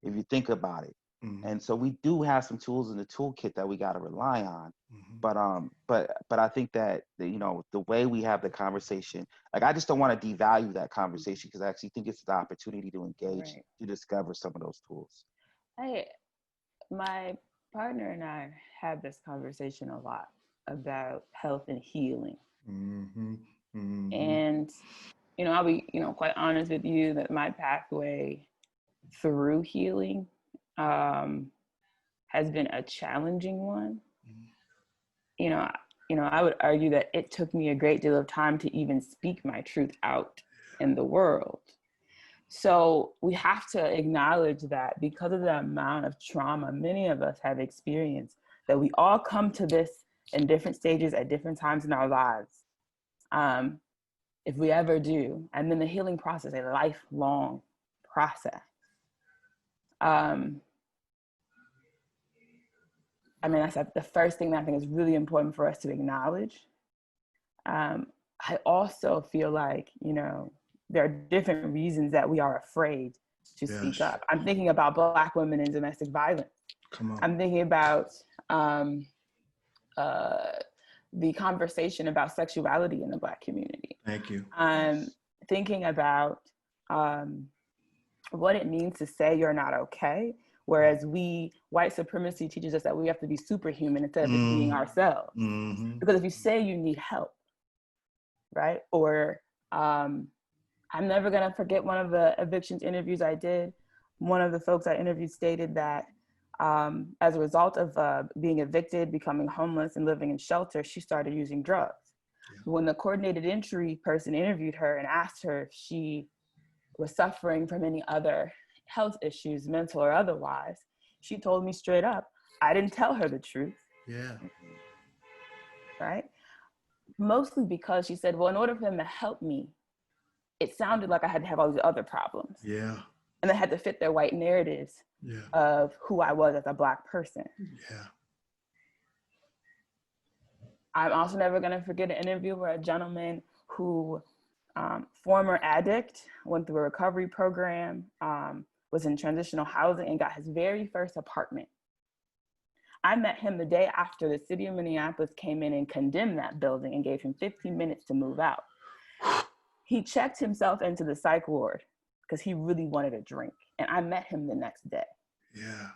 If you think about it. And so we do have some tools in the toolkit that we got to rely on. But I think that, you know, the way we have the conversation, like, I just don't want to devalue that conversation, because I actually think it's the opportunity to engage, to discover some of those tools. My partner and I have this conversation a lot about health and healing. And, you know, I'll be, you know, quite honest with you that my pathway through healing has been a challenging one. You know, I would argue that it took me a great deal of time to even speak my truth out in the world. So we have to acknowledge that because of the amount of trauma many of us have experienced, that we all come to this in different stages at different times in our lives. If we ever do, and then the healing process, a lifelong process. I mean, that's the first thing that I think is really important for us to acknowledge. I also feel like, you know, there are different reasons that we are afraid to speak up. I'm thinking about Black women in domestic violence. I'm thinking about the conversation about sexuality in the Black community. Thank you. Thinking about what it means to say you're not okay, whereas white supremacy teaches us that we have to be superhuman instead of just being ourselves. Mm-hmm. Because if you say you need help, right? Or I'm never gonna forget one of the evictions interviews I did. One of the folks I interviewed stated that as a result of being evicted, becoming homeless, and living in shelter, she started using drugs. Yeah. When the coordinated entry person interviewed her and asked her if she was suffering from any other health issues, mental or otherwise, she told me straight up, I didn't tell her the truth. Yeah. Right? Mostly because she said, well, in order for them to help me, it sounded like I had to have all these other problems. Yeah. And they had to fit their white narratives of who I was as a Black person. Yeah. I'm also never gonna forget an interview where a gentleman who, former addict, went through a recovery program, was in transitional housing and got his very first apartment. I met him the day after the city of Minneapolis came in and condemned that building and gave him 15 minutes to move out. He checked himself into the psych ward because he really wanted a drink. And I met him the next day. Yeah.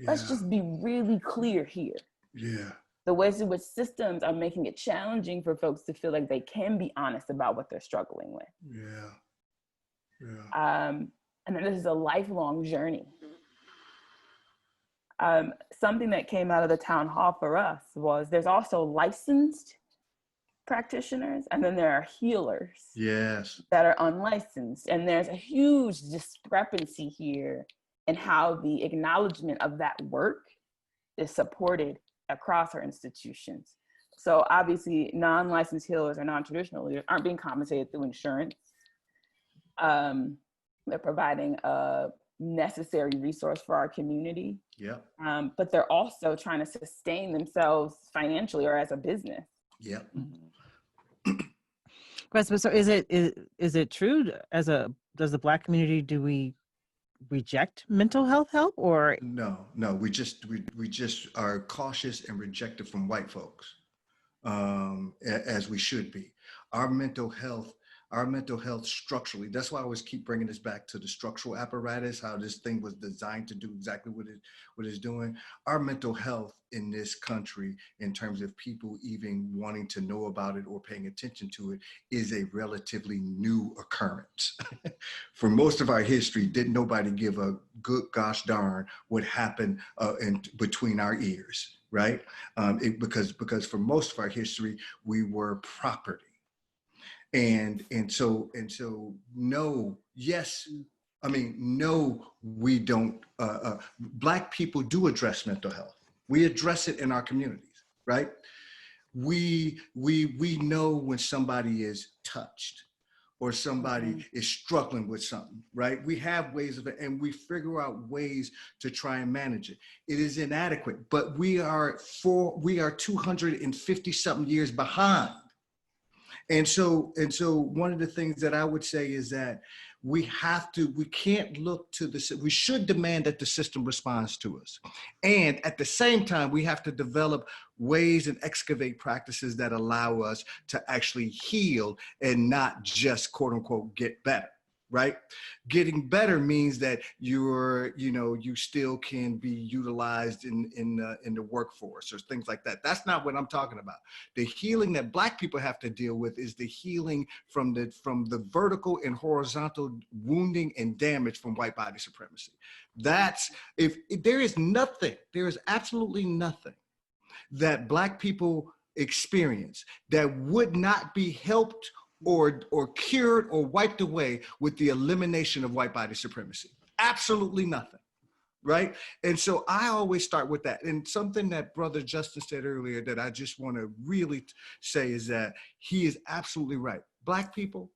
Let's just be really clear here. Yeah. The ways in which systems are making it challenging for folks to feel like they can be honest about what they're struggling with. Yeah. Yeah. And then this is a lifelong journey. Something that came out of the town hall for us was there's also licensed practitioners, and then there are healers that are unlicensed. And there's a huge discrepancy here in how the acknowledgement of that work is supported across our institutions. So obviously non-licensed healers or non-traditional leaders aren't being compensated through insurance. They're providing a necessary resource for our community. But they're also trying to sustain themselves financially or as a business. Resmaa, so is it true does the Black community, do we reject mental health help or? No, we just are cautious and reject it from white folks, as we should be. Our mental health structurally, that's why I always keep bringing this back to the structural apparatus, how this thing was designed to do exactly what it's doing. Our mental health in this country, in terms of people even wanting to know about it or paying attention to it, is a relatively new occurrence. For most of our history, didn't nobody give a good gosh darn what happened between our ears, right? Because for most of our history, we were property. And so no, yes, I mean, no, we don't, Black people do address mental health. We address it in our communities, right? We know when somebody is touched or somebody is struggling with something, right? We have ways of it, and we figure out ways to try and manage it. It is inadequate, but we are 250 something years behind. And so one of the things that I would say is that we can't look to we should demand that the system responds to us. And at the same time, we have to develop ways and excavate practices that allow us to actually heal and not just quote unquote get better. Right? Getting better means that you still can be utilized in the workforce or things like that. That's not what I'm talking about. The healing that Black people have to deal with is the healing from the vertical and horizontal wounding and damage from white body supremacy. That's if there is absolutely nothing that Black people experience that would not be helped or cured or wiped away with the elimination of white body supremacy. Absolutely nothing, right? And so I always start with that. And something that Brother Justin said earlier that I just want to really say is that he is absolutely right. Black people,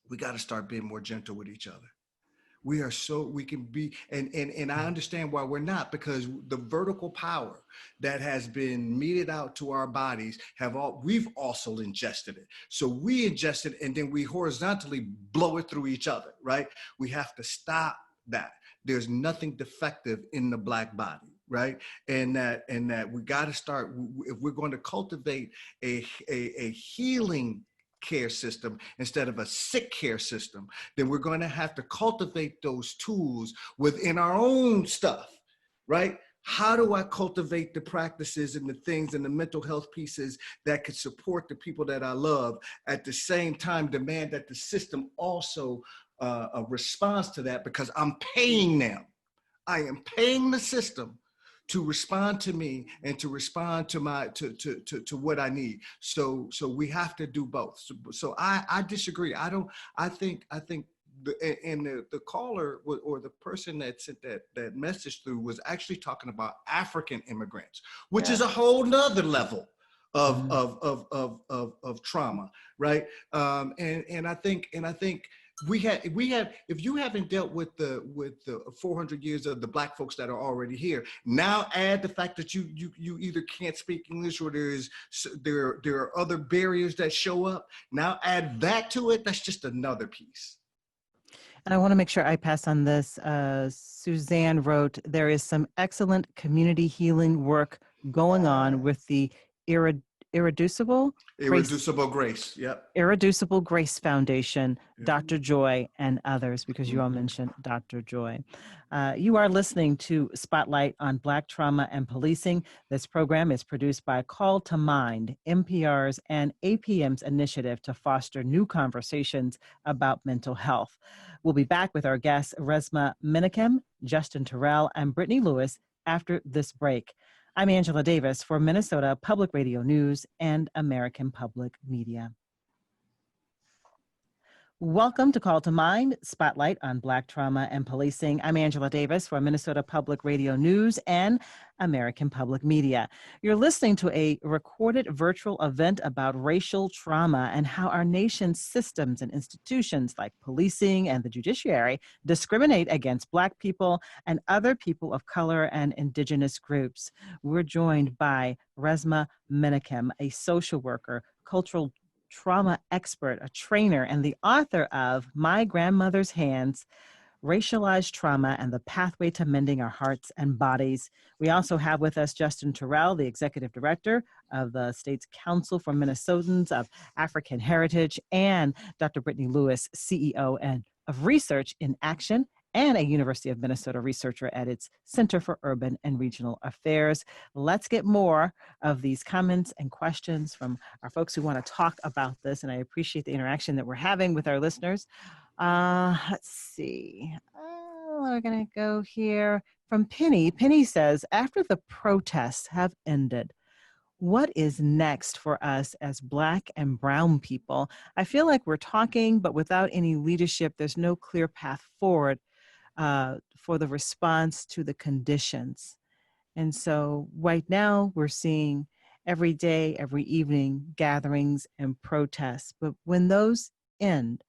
we got to start being more gentle with each other. We can be, and I understand why we're not, because the vertical power that has been meted out to our bodies we've also ingested it. So we ingest it and then we horizontally blow it through each other, right? We have to stop that. There's nothing defective in the Black body, right? And that we got to start, if we're going to cultivate a healing care system instead of a sick care system, then we're going to have to cultivate those tools within our own stuff, right? How do I cultivate the practices and the things and the mental health pieces that could support the people that I love, at the same time demand that the system also responds to that, because I'm paying them. I am paying the system to respond to me and to respond to my to what I need. So we have to do both. So I disagree. I think the caller or the person that sent that message through was actually talking about African immigrants, which is a whole nother level of trauma, right? And I think we have, if you haven't dealt with the 400 years of the Black folks that are already here, now add the fact that you either can't speak English or there are other barriers that show up. Now add that to it. That's just another piece. And I want to make sure I pass on this. Suzanne wrote, there is some excellent community healing work going on with the Irreducible Grace. Yep. Irreducible Grace Foundation, Dr. Joy, and others, because you all mentioned Dr. Joy. You are listening to Spotlight on Black Trauma and Policing. This program is produced by Call to Mind, NPR's and APM's initiative to foster new conversations about mental health. We'll be back with our guests, Resmaa Menakem, Justin Terrell, and Brittney Lewis after this break. I'm Angela Davis for Minnesota Public Radio News and American Public Media. Welcome to Call to Mind, Spotlight on Black Trauma and Policing. I'm Angela Davis for Minnesota Public Radio News and American Public Media. You're listening to a recorded virtual event about racial trauma and how our nation's systems and institutions like policing and the judiciary discriminate against Black people and other people of color and indigenous groups. We're joined by Resmaa Menakem, a social worker, cultural trauma expert, a trainer, and the author of My Grandmother's Hands, Racialized Trauma and the Pathway to Mending Our Hearts and Bodies. We also have with us Justin Terrell, the executive director of the state's Council for Minnesotans of African Heritage, and Dr. Brittney Lewis, CEO and of Research in Action and a University of Minnesota researcher at its Center for Urban and Regional Affairs. Let's get more of these comments and questions from our folks who want to talk about this, and I appreciate the interaction that we're having with our listeners. Let's see. We're going to go here from Penny. Penny says, after the protests have ended, what is next for us as Black and Brown people? I feel like we're talking, but without any leadership, there's no clear path forward for the response to the conditions. And so right now we're seeing every day, every evening, gatherings and protests. But when those end,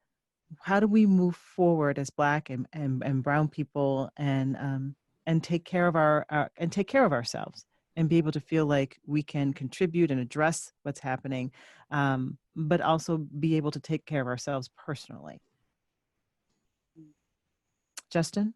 how do we move forward as Black and Brown people and take care of ourselves and be able to feel like we can contribute and address what's happening, but also be able to take care of ourselves personally? Justin?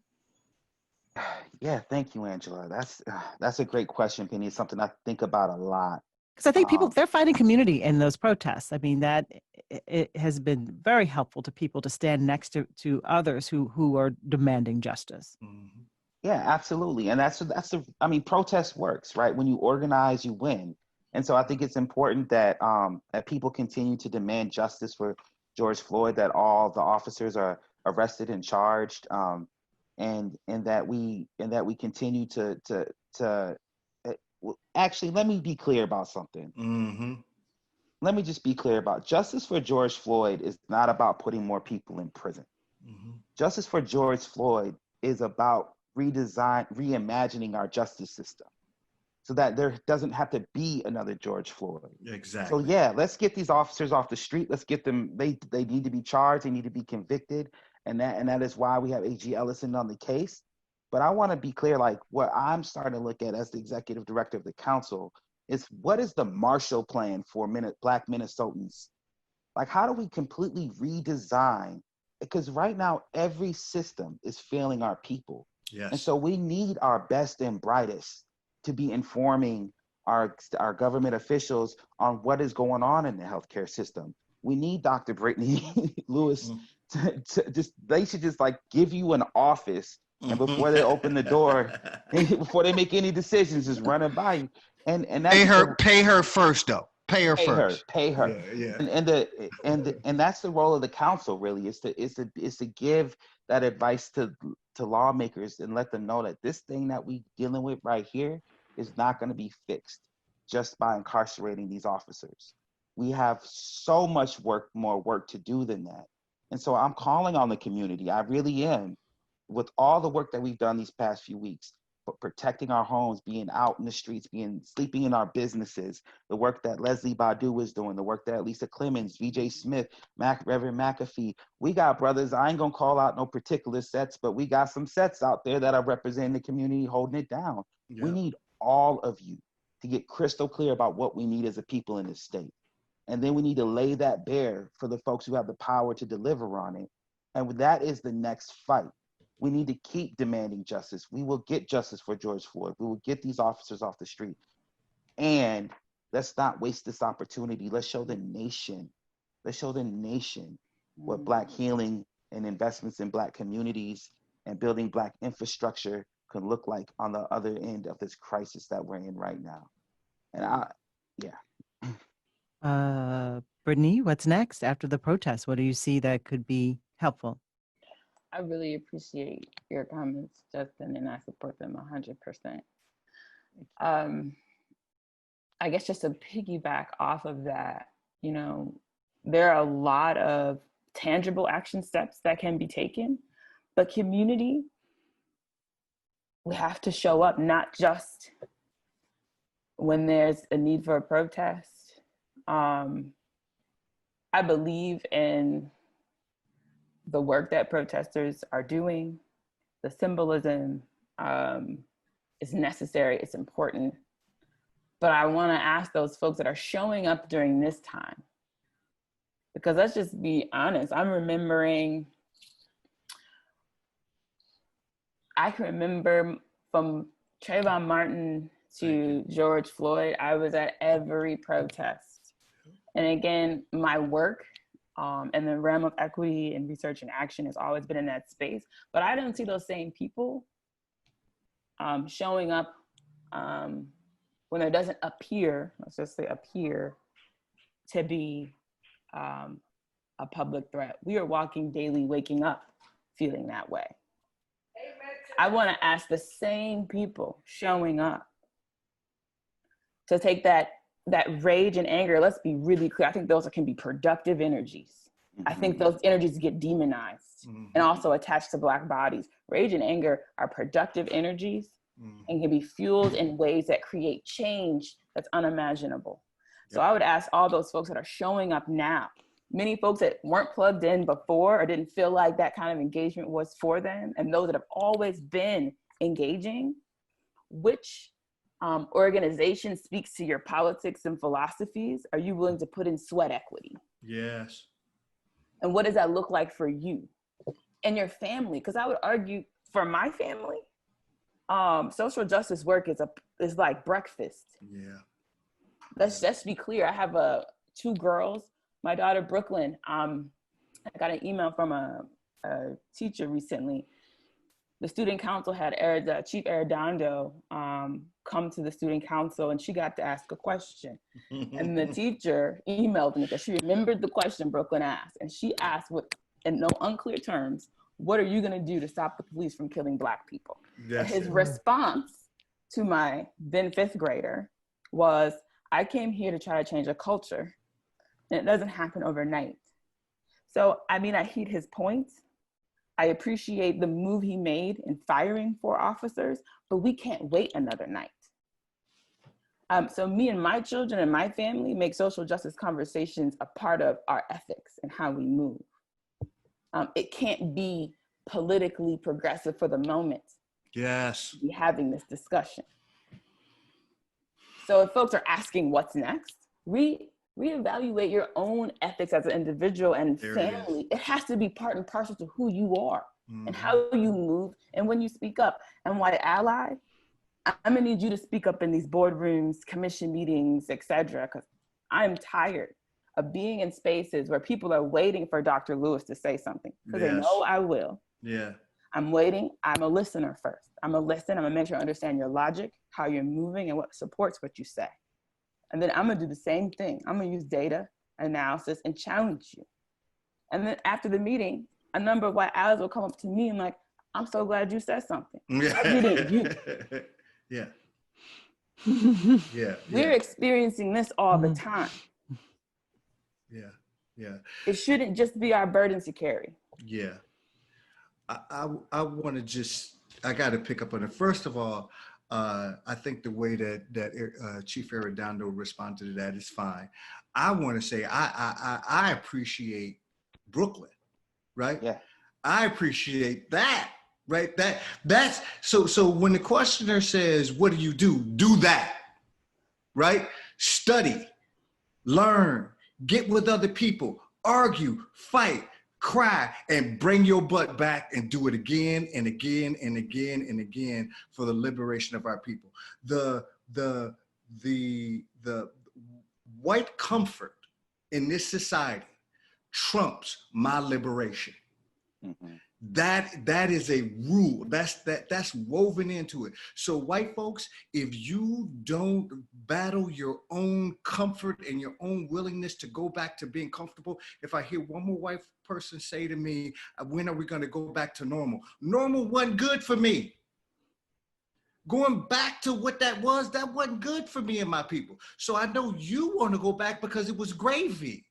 Yeah, thank you, Angela. That's a great question, Penny. It's something I think about a lot. Because I think people, they're finding community in those protests. I mean, that it has been very helpful to people to stand next to others who are demanding justice. Mm-hmm. Yeah, absolutely. And I mean, protest works, right? When you organize, you win. And so I think it's important that that people continue to demand justice for George Floyd, that all the officers are arrested and charged, and that we continue to actually, let me be clear about something. Mm-hmm. Let me just be clear about justice for George Floyd is not about putting more people in prison. Mm-hmm. Justice for George Floyd is about reimagining our justice system so that there doesn't have to be another George Floyd. Exactly. So yeah, let's get these officers off the street. Let's get them, they need to be charged, they need to be convicted. And that is why we have A.G. Ellison on the case. But I want to be clear, like what I'm starting to look at as the executive director of the council is what is the Marshall Plan for Black Minnesotans? Like, how do we completely redesign? Because right now, every system is failing our people. Yes. And so we need our best and brightest to be informing our government officials on what is going on in the healthcare system. We need Dr. Brittney Lewis they should just like give you an office, and before they open the door, before they make any decisions, just run it by you. And that's pay her first though. Pay her first. Pay her. Yeah. And that's the role of the council, really, is to give that advice to lawmakers and let them know that this thing that we dealing with right here is not going to be fixed just by incarcerating these officers. We have so much more work to do than that. And so I'm calling on the community. I really am, with all the work that we've done these past few weeks, but protecting our homes, being out in the streets, sleeping in our businesses, the work that Leslie Badu is doing, the work that Lisa Clemens, VJ Smith, Reverend McAfee. We got brothers, I ain't gonna call out no particular sets, but we got some sets out there that are representing the community, holding it down. Yeah. We need all of you to get crystal clear about what we need as a people in this state. And then we need to lay that bare for the folks who have the power to deliver on it. And that is the next fight. We need to keep demanding justice. We will get justice for George Floyd. We will get these officers off the street. And let's not waste this opportunity. Let's show the nation what Black healing and investments in Black communities and building Black infrastructure can look like on the other end of this crisis that we're in right now. And Brittany, what's next after the protest? What do you see that could be helpful? I really appreciate your comments, Justin, and I support them 100%. I guess just to piggyback off of that, there are a lot of tangible action steps that can be taken, but community, we have to show up, not just when there's a need for a protest. I believe in the work that protesters are doing. The symbolism is necessary, it's important. But I want to ask those folks that are showing up during this time, because let's just be honest, I can remember from Trayvon Martin to George Floyd, I was at every protest. And again, my work and the realm of equity and research and action has always been in that space, but I don't see those same people showing up when there doesn't appear, let's just say appear, to be a public threat. We are walking daily, waking up, feeling that way. I want to ask the same people showing up to take that rage and anger. Let's be really clear. I think those can be productive energies. I think those energies get demonized and also attached to Black bodies. Rage and anger are productive energies and can be fueled in ways that create change that's unimaginable. So I would ask all those folks that are showing up now, many folks that weren't plugged in before or didn't feel like that kind of engagement was for them, and those that have always been engaging, which organization speaks to your politics and philosophies? Are you willing to put in sweat equity? Yes. And what does that look like for you and your family? Because I would argue for my family, social justice work is like breakfast. Yeah. Let's be clear. I have 2 girls. My daughter, Brooklyn, I got an email from a teacher recently. The student council had Chief Arredondo come to the student council, and she got to ask a question. And the teacher emailed me because she remembered the question Brooklyn asked. And she asked, in no unclear terms, what are you going to do to stop the police from killing Black people? And his response to my then 5th grader was, I came here to try to change a culture, and it doesn't happen overnight. So, I heed his point. I appreciate the move he made in firing 4 officers, but we can't wait another night. So me and my children and my family make social justice conversations a part of our ethics and how we move. It can't be politically progressive for the moment. Yes. To be having this discussion. So if folks are asking what's next, reevaluate your own ethics as an individual and family. It has to be part and parcel to who you are and how you move and when you speak up. And white ally, I'm gonna need you to speak up in these boardrooms, commission meetings, etc. Because I'm tired of being in spaces where people are waiting for Dr. Lewis to say something because they know I will. Yeah. I'm waiting. I'm a listener first. I'm gonna listen. I'm gonna make sure I understand your logic, how you're moving, and what supports what you say. And then I'm gonna do the same thing. I'm gonna use data analysis and challenge you. And then after the meeting, a number of white allies will come up to me and like, I'm so glad you said something. Glad you didn't you. Yeah. Yeah. We're experiencing this all the time. Yeah. Yeah. It shouldn't just be our burden to carry. Yeah. I want to just, I got to pick up on it. First of all, I think the way that Chief Arredondo responded to that is fine. I want to say I appreciate Brooklyn, right? Yeah. I appreciate that, right? That's so when the questioner says, what do? Do that, right? Study, learn, get with other people, argue, fight, cry, and bring your butt back and do it again and again and again and again for the liberation of our people. The white comfort in this society trumps my liberation. Mm-hmm. That is a rule. That's woven into it. So white folks, if you don't battle your own comfort and your own willingness to go back to being comfortable, if I hear one more white person say to me, when are we going to go back to normal? Normal wasn't good for me. Going back to what that wasn't good for me and my people. So I know you want to go back because it was gravy,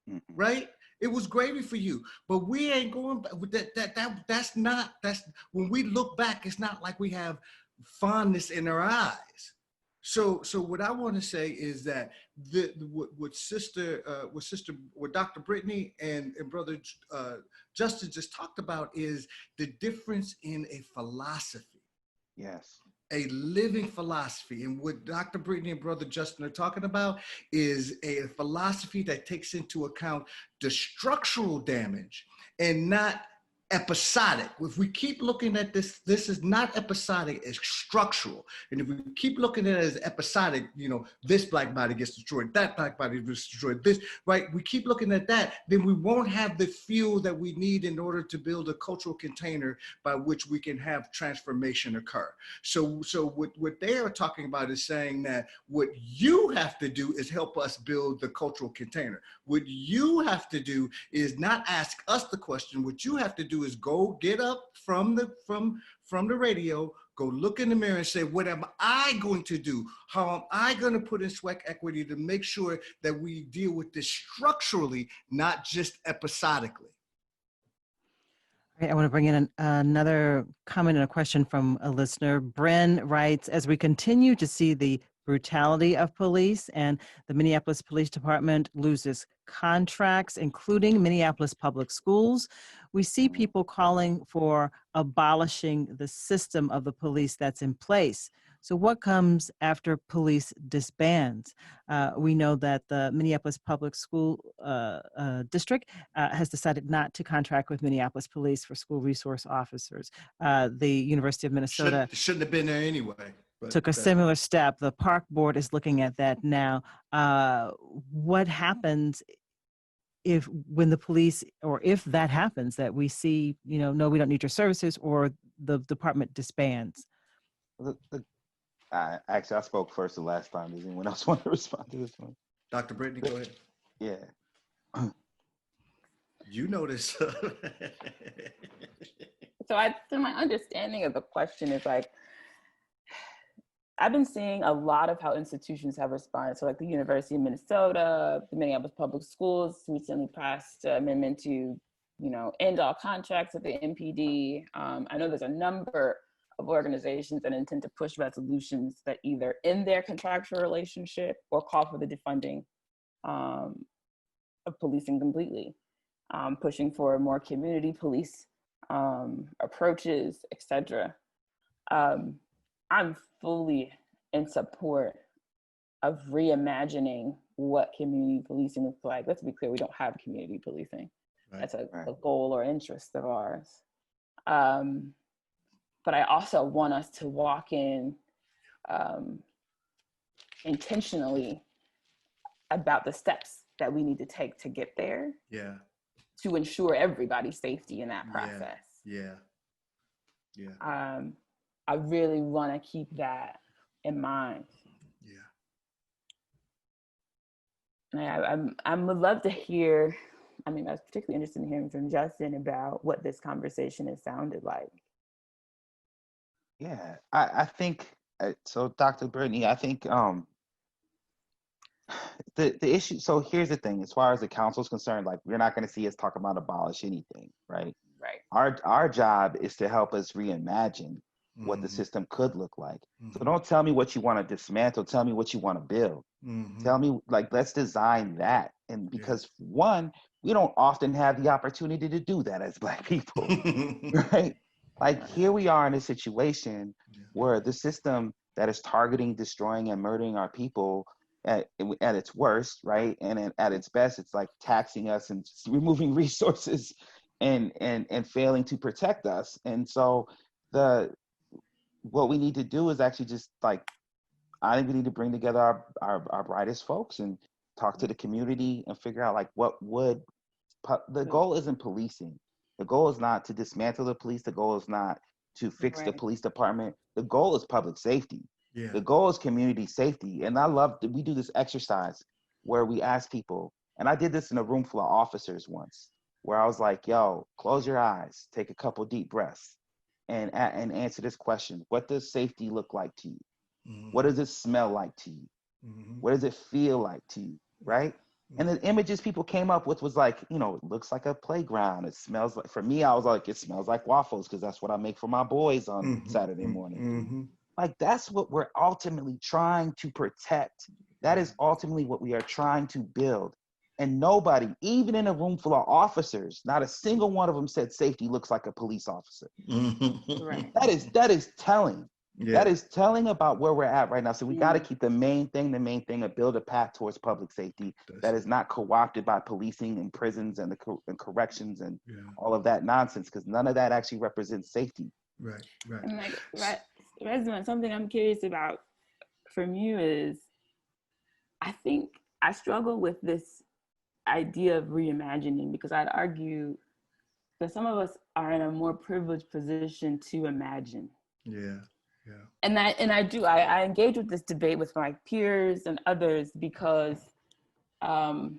mm-hmm. right? It was gravy for you, but we ain't going back. That's when we look back, it's not like we have fondness in our eyes. So what I want to say is that what Dr. Brittany and Brother Justin just talked about is the difference in a philosophy. Yes. A living philosophy. And what Dr. Brittany and Brother Justin are talking about is a philosophy that takes into account the structural damage and not episodic. If we keep looking at this is not episodic, it's structural. And if we keep looking at it as episodic, this black body gets destroyed, that black body gets destroyed, this, right? We keep looking at that, then we won't have the fuel that we need in order to build a cultural container by which we can have transformation occur. So what they are talking about is saying that what you have to do is help us build the cultural container. What you have to do is not ask us the question. What you have to do is go get up from the radio, go look in the mirror and say, what am I going to do? How am I going to put in sweat equity to make sure that we deal with this structurally, not just episodically? All right, I want to bring in another comment and a question from a listener. Bren writes, as we continue to see the brutality of police and the Minneapolis Police Department loses contracts, including Minneapolis Public Schools, we see people calling for abolishing the system of the police that's in place. So what comes after police disbands? We know that the Minneapolis Public School District has decided not to contract with Minneapolis Police for school resource officers. The University of Minnesota shouldn't have been there anyway. Took a similar step. The park board is looking at that now. What happens if that happens, that we see, no, we don't need your services, or the department disbands? Actually, I spoke first the last time. Does anyone else want to respond to this one? Dr. Brittany, go ahead. Yeah. You notice. So my understanding of the question is like, I've been seeing a lot of how institutions have responded. So like the University of Minnesota, the Minneapolis Public Schools recently passed an amendment to, end all contracts with the MPD. I know there's a number of organizations that intend to push resolutions that either end their contractual relationship or call for the defunding of policing completely, pushing for more community police approaches, etc. I'm fully in support of reimagining what community policing looks like. Let's be clear, we don't have community policing. Right. That's a goal or interest of ours. But I also want us to walk in intentionally about the steps that we need to take to get there. Yeah. To ensure everybody's safety in that process. Yeah. I really want to keep that in mind. Yeah. And I would love to hear, I mean, I was particularly interested in hearing from Justin about what this conversation has sounded like. Yeah, I think, so Dr. Brittany, I think the issue, so here's the thing, as far as the council is concerned, like, we're not going to see us talk about abolish anything, right? Right. Our job is to help us reimagine what the system could look like. So don't tell me what you want to dismantle, tell me what you want to build. Tell me, like, let's design that. And because one, we don't often have the opportunity to do that as Black people, right? Like, here we are in a situation where the system that is targeting, destroying, and murdering our people at its worst, right? And at its best, it's like taxing us and removing resources and failing to protect us. And so what we need to do is actually just, like, I think we need to bring together our brightest folks and talk to the community and figure out, like, what would, the goal isn't policing. The goal is not to dismantle the police. The goal is not to fix the police department. The goal is public safety. Yeah. The goal is community safety. And I love that we do this exercise where we ask people, and I did this in a room full of officers once, where I was like, yo, close your eyes, take a couple deep breaths, and answer this question. What does safety look like to you? What does it smell like to you? What does it feel like to you, right? And the images people came up with was like, you know, it looks like a playground. It smells like, for me, I was like, it smells like waffles, because that's what I make for my boys on Saturday morning. Like, that's what we're ultimately trying to protect. That is ultimately what we are trying to build. And nobody, even in a room full of officers, not a single one of them said safety looks like a police officer. Right. That is telling. Yeah. That is telling about where we're at right now. So we got to keep the main thing, and build a path towards public safety that is not co-opted by policing and prisons and corrections and all of that nonsense, because none of that actually represents safety. Right. And like, Resmaa, something I'm curious about from you is, I think I struggle with this idea of reimagining, because I'd argue that some of us are in a more privileged position to imagine. Yeah. And I engage with this debate with my peers and others because, and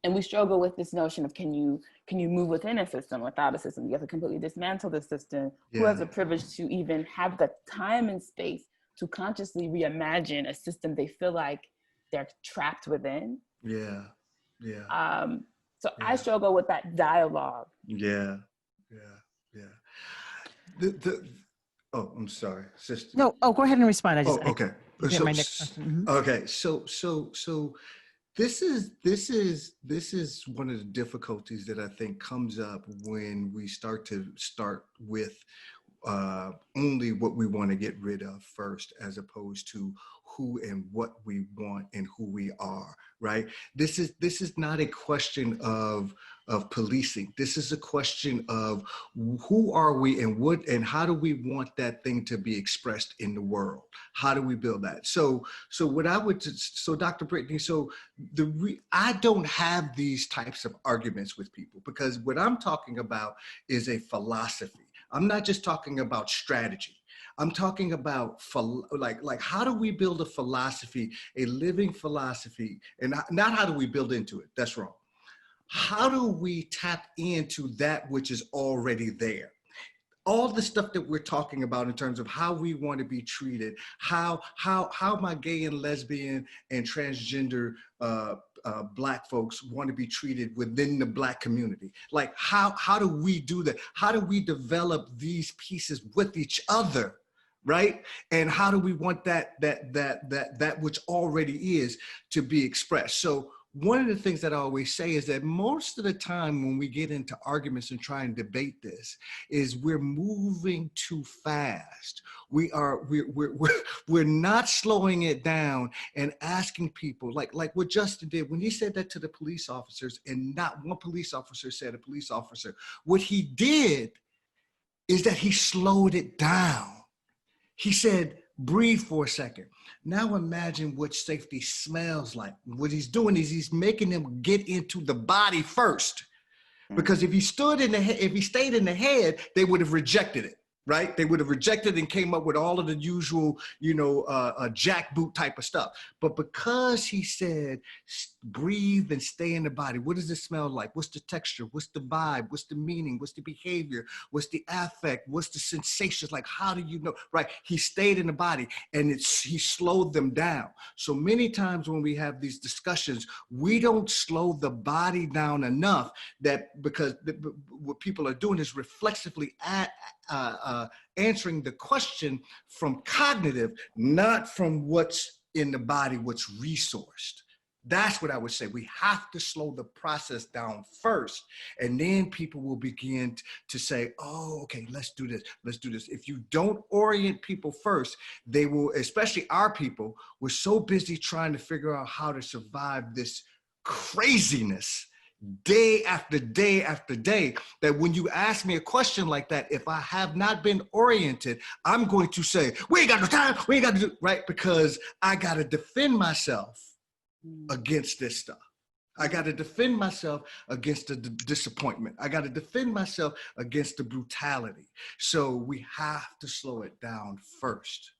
we struggle with this notion of, can you move within a system without a system? You have to completely dismantle the system. Who has the privilege to even have the time and space to consciously reimagine a system they feel like they're trapped within? So I struggle with that dialogue. Oh, I'm sorry, sister. No, go ahead and respond. Okay. My next question. Okay, so this is one of the difficulties that I think comes up when we start with only what we want to get rid of first, as opposed to who and what we want and who we are, right? This is not a question of policing. This is a question of who are we and what and how do we want that thing to be expressed in the world? How do we build that? So Dr. Brittany, I don't have these types of arguments with people, because what I'm talking about is a philosophy. I'm not just talking about strategy. I'm talking about like how do we build a philosophy, a living philosophy, and not how do we build into it? That's wrong. How do we tap into that which is already there? All the stuff that we're talking about in terms of how we want to be treated, how my gay and lesbian and transgender Black folks want to be treated within the Black community. Like how do we do that? How do we develop these pieces with each other, right? And how do we want that which already is to be expressed? So one of the things that I always say is that most of the time when we get into arguments and try and debate this, is we're moving too fast. We're not slowing it down and asking people, like what Justin did when he said that to the police officers, and not one police officer said a police officer. What he did is that he slowed it down. He said, breathe for a second. Now imagine what safety smells like. What he's doing is he's making them get into the body first. Because if he stood in the head, if he stayed in the head, they would have rejected it, right? They would have rejected and came up with all of the usual, jackboot type of stuff. But because he said, breathe and stay in the body, what does it smell like? What's the texture? What's the vibe? What's the meaning? What's the behavior? What's the affect? What's the sensations? Like, how do you know, right? He stayed in the body and he slowed them down. So many times when we have these discussions, we don't slow the body down enough because what people are doing is reflexively answering the question from cognitive, not from what's in the body, what's resourced. That's what I would say. We have to slow the process down first, and then people will begin to say, oh, okay, let's do this. Let's do this. If you don't orient people first, they will, especially our people, we're so busy trying to figure out how to survive this craziness day after day after day, that when you ask me a question like that, if I have not been oriented, I'm going to say, we ain't got no time, we ain't got to do, right? Because I got to defend myself against this stuff. I got to defend myself against the disappointment. I got to defend myself against the brutality. So we have to slow it down first.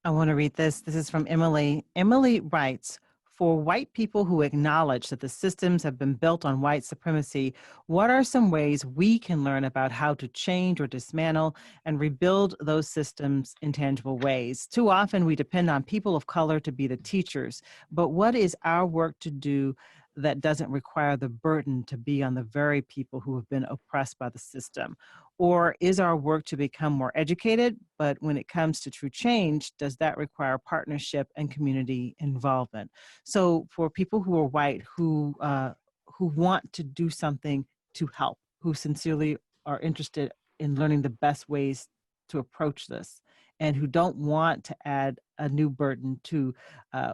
I want to read this. This is from Emily. Emily writes, for white people who acknowledge that the systems have been built on white supremacy, what are some ways we can learn about how to change or dismantle and rebuild those systems in tangible ways? Too often we depend on people of color to be the teachers, but what is our work to do that doesn't require the burden to be on the very people who have been oppressed by the system? Or is our work to become more educated, but when it comes to true change, does that require partnership and community involvement? So for people who are white, who want to do something to help, who sincerely are interested in learning the best ways to approach this, and who don't want to add a new burden to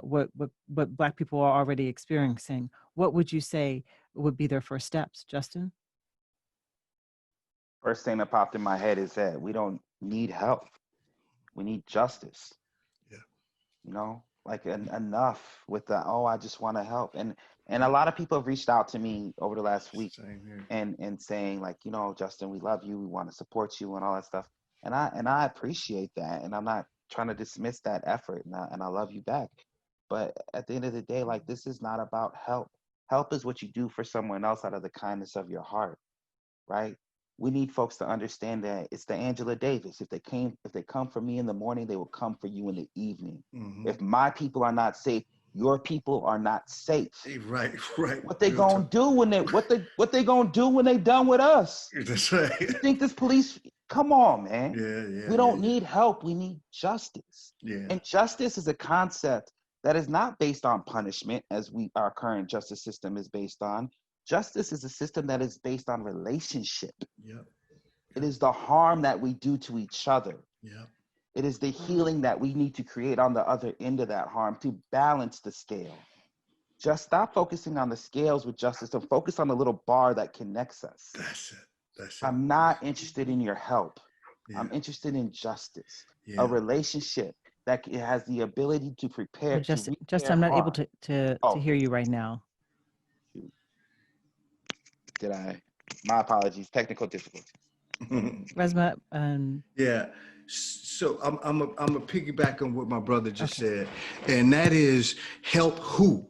what Black people are already experiencing, what would you say would be their first steps, Justin? First thing that popped in my head is that we don't need help. We need justice. Yeah. You know, like enough with the, oh, I just want to help. And a lot of people have reached out to me over the last week and saying like, you know, Justin, we love you. We want to support you and all that stuff. And I appreciate that. And I'm not trying to dismiss that effort, and I love you back. But at the end of the day, like, this is not about help. Help is what you do for someone else out of the kindness of your heart, right? We need folks to understand that it's the Angela Davis. If they come for me in the morning, they will come for you in the evening. Mm-hmm. If my people are not safe, your people are not safe. Right. What they gonna do when they gonna do when they done with us? That's right. You think this police? Come on, man. Yeah. We don't need help. We need justice. Yeah. And justice is a concept that is not based on punishment, as our current justice system is based on. Justice is a system that is based on relationship. Yep. It is the harm that we do to each other. Yep. It is the healing that we need to create on the other end of that harm to balance the scale. Just stop focusing on the scales with justice and focus on the little bar that connects us. That's it. I'm not interested in your help. Yeah. I'm interested in justice, yeah. A relationship that has the ability to prepare. Justin, I'm not able to hear you right now. My apologies, technical difficulties. Resmaa. Yeah. So I'm a piggyback on what my brother just said, and that is help who?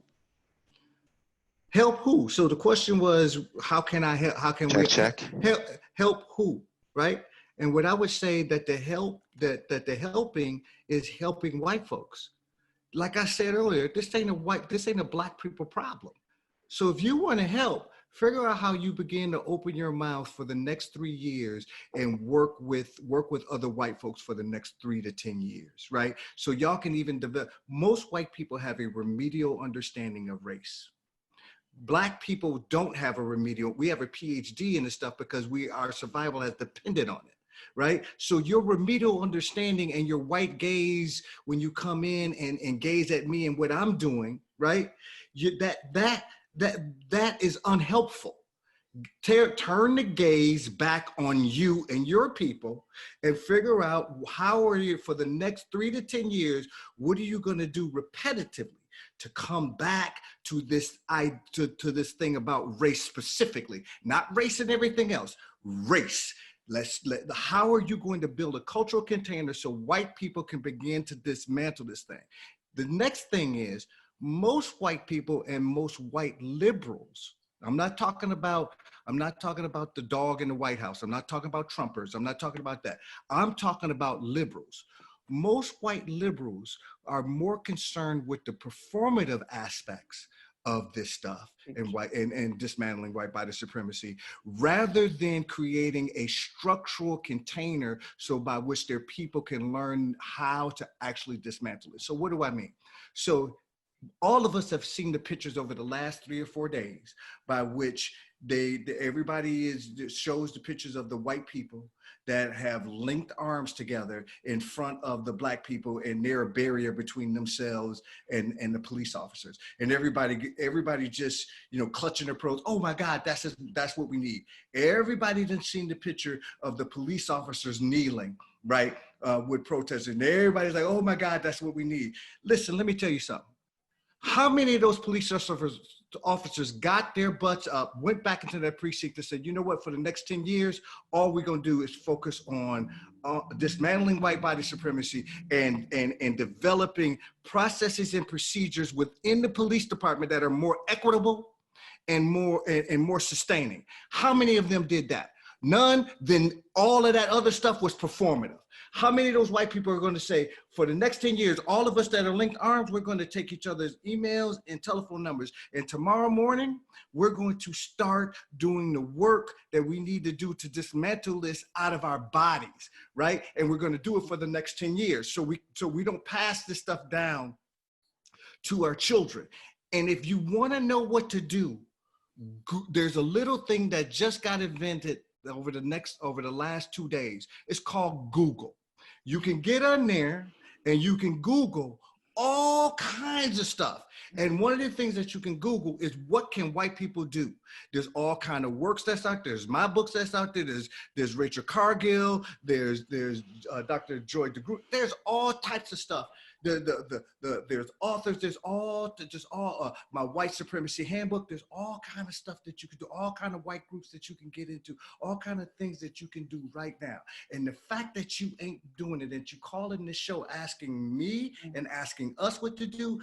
Help who? So the question was, how can I help? How can we help who? Right? And what I would say that the helping is helping white folks. Like I said earlier, this ain't a Black people problem. So if you want to help, figure out how you begin to open your mouth for the next 3 years and work with other white folks for the next 3 to 10 years, right? So y'all can even develop. Most white people have a remedial understanding of race. Black people don't have a remedial. We have a PhD in this stuff because our survival has depended on it, right? So your remedial understanding and your white gaze when you come in and gaze at me and what I'm doing, right? That is unhelpful. Turn the gaze back on you and your people and figure out how are you for the next 3 to 10 years, what are you going to do repetitively to come back to this to this thing about race specifically, not race and everything else, race. How are you going to build a cultural container so white people can begin to dismantle this thing? The next thing is most white people and most white liberals, I'm not talking about the dog in the White House. I'm not talking about Trumpers. I'm not talking about that. I'm talking about liberals. Most white liberals are more concerned with the performative aspects of this stuff and dismantling white body supremacy, rather than creating a structural container so by which their people can learn how to actually dismantle it. So what do I mean? So all of us have seen the pictures over the last 3 or 4 days by which everybody shows the pictures of the white people that have linked arms together in front of the black people, and they're a barrier between themselves and the police officers. And everybody just, clutching their pearls. Oh my God, that's what we need. Everybody done seen the picture of the police officers kneeling, right, with protesters. And everybody's like, oh my God, that's what we need. Listen, let me tell you something. How many of those police officers got their butts up, went back into that precinct and said, you know what, for the next 10 years, all we're going to do is focus on dismantling white body supremacy and developing processes and procedures within the police department that are more equitable and more sustaining? How many of them did that? None. Then all of that other stuff was performative. How many of those white people are going to say, for the next 10 years, all of us that are linked arms, we're going to take each other's emails and telephone numbers, and tomorrow morning, we're going to start doing the work that we need to do to dismantle this out of our bodies, right? And we're going to do it for the next 10 years. So we don't pass this stuff down to our children. And if you want to know what to do, there's a little thing that just got invented over the last 2 days. It's called Google. You can get on there and you can Google all kinds of stuff. And one of the things that you can Google is, what can white people do? There's all kind of works that's out there. There's my books that's out there. There's Rachel Cargill. There's Dr. Joy DeGroot. There's all types of stuff. There's authors. There's all my white supremacy handbook. There's all kind of stuff that you can do. All kind of white groups that you can get into. All kind of things that you can do right now. And the fact that you ain't doing it, that you call in this show asking me and asking us what to do,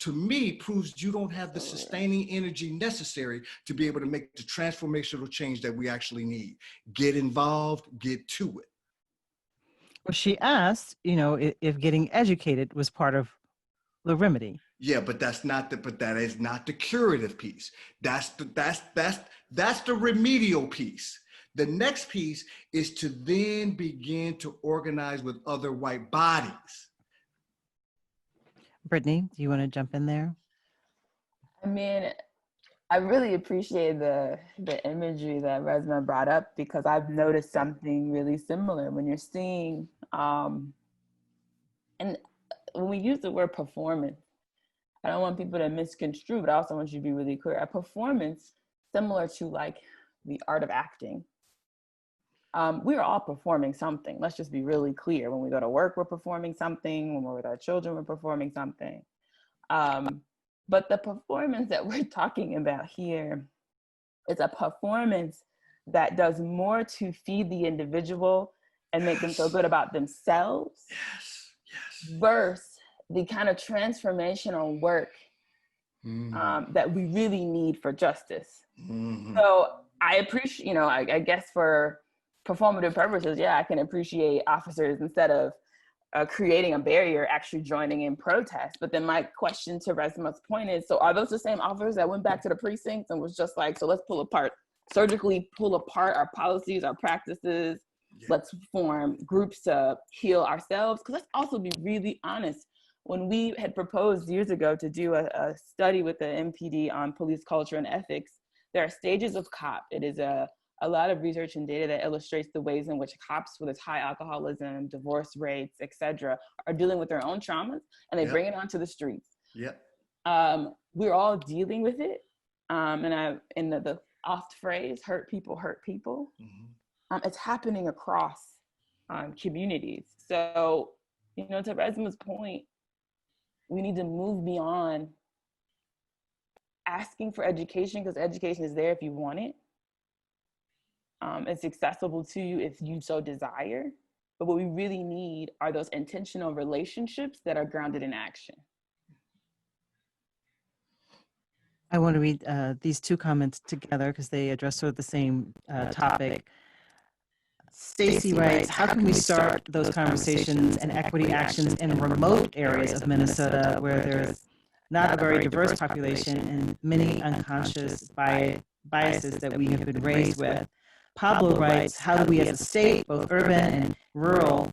to me, proves you don't have the sustaining energy necessary to be able to make the transformational change that we actually need. Get involved, get to it. Well, she asked, if getting educated was part of the remedy. Yeah, but that is not the curative piece. That's the remedial piece. The next piece is to then begin to organize with other white bodies. Brittany, do you want to jump in there? I mean, I really appreciate the imagery that Resmaa brought up, because I've noticed something really similar when you're seeing, and when we use the word performance, I don't want people to misconstrue, but I also want you to be really clear. A performance similar to like the art of acting. We are all performing something. Let's just be really clear. When we go to work, we're performing something. When we're with our children, we're performing something. But the performance that we're talking about here is a performance that does more to feed the individual and make them feel good about themselves, versus the kind of transformational work that we really need for justice. So I appreciate, I guess for performative purposes, I can appreciate officers, instead of creating a barrier, actually joining in protest. But then my question to Resmaa's point is, so are those the same officers that went back to the precincts and was just like, so let's surgically pull apart our policies, our practices, let's form groups to heal ourselves? Because let's also be really honest. When we had proposed years ago to do a study with the MPD on police culture and ethics, there are stages of COP. It is a lot of research and data that illustrates the ways in which cops with its high alcoholism, divorce rates, et cetera, are dealing with their own traumas, and they bring it onto the streets. We're all dealing with it. And the oft phrase, hurt people hurt people. Mm-hmm. It's happening across communities. So, you know, to Resmaa's point, we need to move beyond asking for education, because education is there if you want it. It's accessible to you if you so desire. But what we really need are those intentional relationships that are grounded in action. I want to read these two comments together because they address sort of the same topic. Stacy writes, how can we start those conversations and equity actions in remote areas of Minnesota where there's not a very diverse population and many unconscious biases that we have been raised with? Pablo writes, how do we as a state, both urban and rural,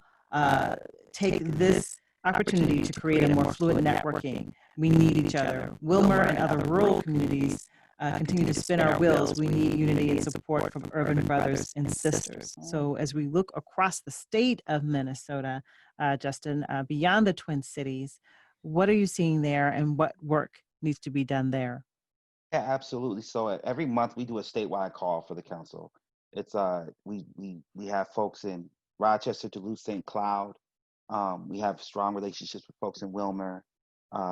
take this opportunity to create a more fluid networking? We need each other. Wilmer and other rural communities continue to spin our wheels. We need unity and support from urban brothers and sisters. So as we look across the state of Minnesota, Justin, beyond the Twin Cities, what are you seeing there and what work needs to be done there? Yeah, absolutely. So every month we do a statewide call for the council. It's we have folks in Rochester, Duluth, St. Cloud. We have strong relationships with folks in Wilmer.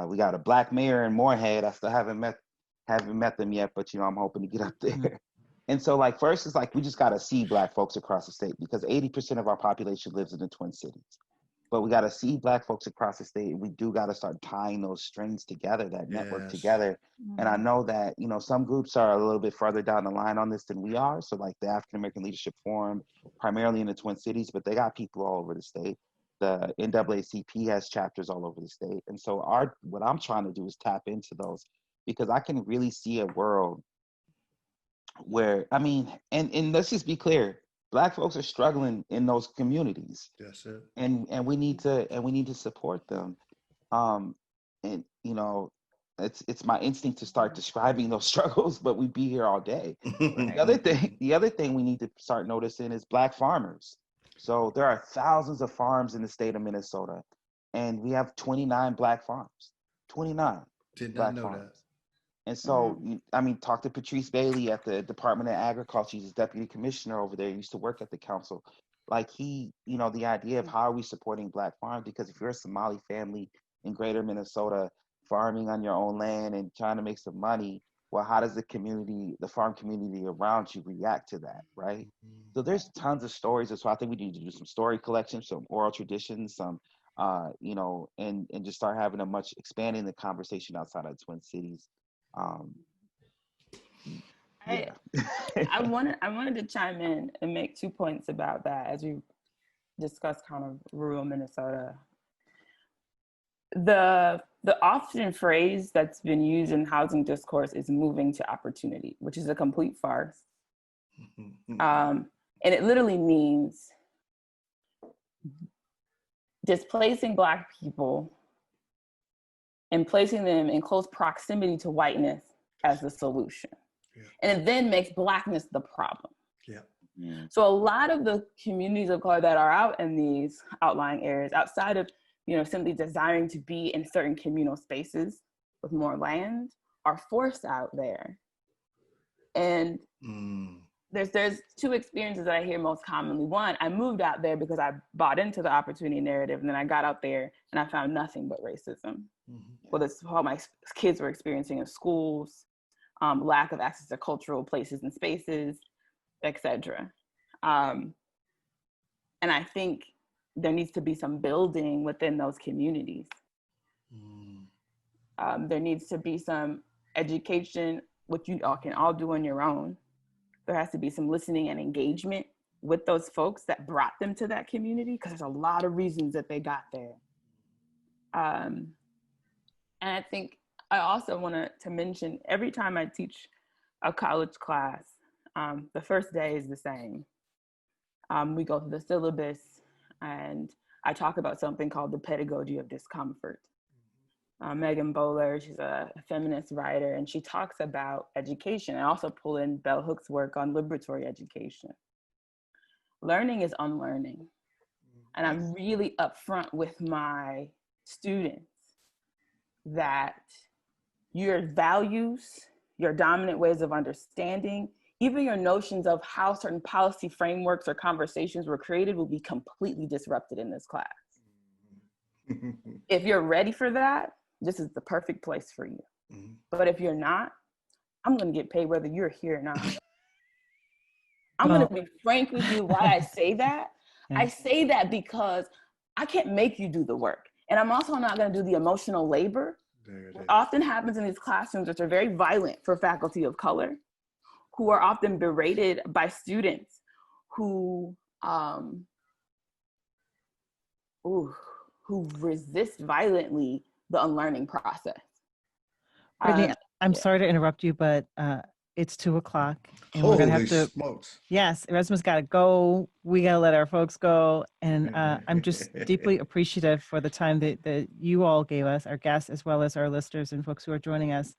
We got a Black mayor in Moorhead. I still haven't met them yet, but you know, I'm hoping to get up there. Mm-hmm. And so like first it's like we just gotta see Black folks across the state, because 80% of our population lives in the Twin Cities. But we gotta see Black folks across the state, and we do gotta start tying those strings together, that network together. Mm-hmm. And I know that, you know, some groups are a little bit further down the line on this than we are. So like the African American Leadership Forum, primarily in the Twin Cities, but they got people all over the state. The NAACP has chapters all over the state. And so what I'm trying to do is tap into those, because I can really see a world where, I mean, and let's just be clear, Black folks are struggling in those communities. That's it. And we need to support them. And you know, it's my instinct to start describing those struggles, but we'd be here all day. The other thing we need to start noticing is Black farmers. So there are thousands of farms in the state of Minnesota, and we have 29 Black farms. 29. Did Black not know farms. that. And so, I mean, talk to Patrice Bailey at the Department of Agriculture. He's deputy commissioner over there. He used to work at the council. Like you know, the idea of how are we supporting Black farms? Because if you're a Somali family in greater Minnesota farming on your own land and trying to make some money, well, how does the farm community around you react to that, right? So there's tons of stories. So I think we need to do some story collection, some oral traditions, some, you know, and just start having expanding the conversation outside of the Twin Cities. Yeah. I wanted to chime in and make 2 points about that as we discuss kind of rural Minnesota. The often phrase that's been used in housing discourse is moving to opportunity, which is a complete farce. And it literally means displacing Black people and placing them in close proximity to whiteness as the solution. Yeah. And it then makes Blackness the problem. Yeah. So a lot of the communities of color that are out in these outlying areas, outside of, you know, simply desiring to be in certain communal spaces with more land, are forced out there. And there's two experiences that I hear most commonly. One, I moved out there because I bought into the opportunity narrative, and then I got out there and I found nothing but racism. Whether it's what my kids were experiencing in schools, lack of access to cultural places and spaces, etc. And I think there needs to be some building within those communities. There needs to be some education, which you all can all do on your own. There has to be some listening and engagement with those folks that brought them to that community, because there's a lot of reasons that they got there. And I think I also wanted to mention, every time I teach a college class, the first day is the same. We go through the syllabus and I talk about something called the Pedagogy of Discomfort. Megan Bowler, she's a feminist writer, and she talks about education. I also pull in Bell Hook's work on liberatory education. Learning is unlearning. And I'm really upfront with my students that your values, your dominant ways of understanding, even your notions of how certain policy frameworks or conversations were created will be completely disrupted in this class. If you're ready for that, this is the perfect place for you. But if you're not, I'm going to get paid whether you're here or not. I'm going to be frank with you why I say that. I say that because I can't make you do the work. And I'm also not going to do the emotional labor. What often happens in these classrooms, which are very violent for faculty of color, who are often berated by students who resist violently the unlearning process. Brittany, I'm sorry to interrupt you, but it's 2:00 and we're gonna have to. Smokes. Yes, Resmaa's got to go. We got to let our folks go. And I'm just deeply appreciative for the time that you all gave us, our guests, as well as our listeners and folks who are joining us.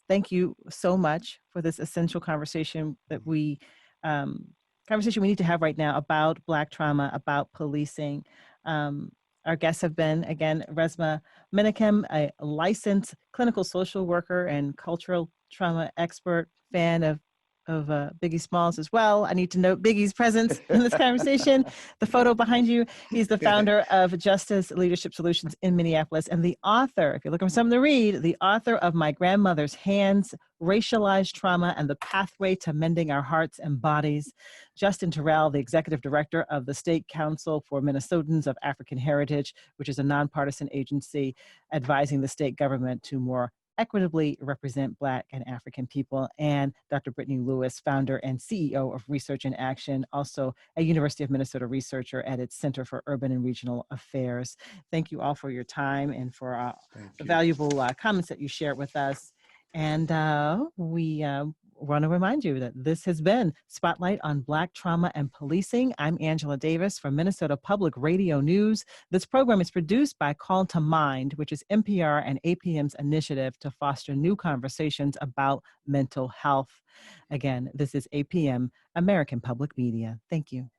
Thank you so much for this essential conversation that we need to have right now about Black trauma, about policing. Our guests have been, again, Resmaa Menakem, a licensed clinical social worker and cultural trauma expert, fan of Biggie Smalls as well. I need to note Biggie's presence in this conversation. The photo behind you, he's the founder of Justice Leadership Solutions in Minneapolis and the author, if you're looking for something to read, the author of My Grandmother's Hands, Racialized Trauma and the Pathway to Mending Our Hearts and Bodies. Justin Terrell, the executive director of the State Council for Minnesotans of African Heritage, which is a nonpartisan agency advising the state government to more equitably represent Black and African people, and Dr. Brittney Lewis, founder and CEO of Research in Action, also a University of Minnesota researcher at its Center for Urban and Regional Affairs. Thank you all for your time and for the valuable comments that you shared with us. And we want to remind you that this has been Spotlight on Black Trauma and Policing. I'm Angela Davis from Minnesota Public Radio News. This program is produced by Call to Mind, which is NPR and APM's initiative to foster new conversations about mental health. Again, this is APM, American Public Media. Thank you.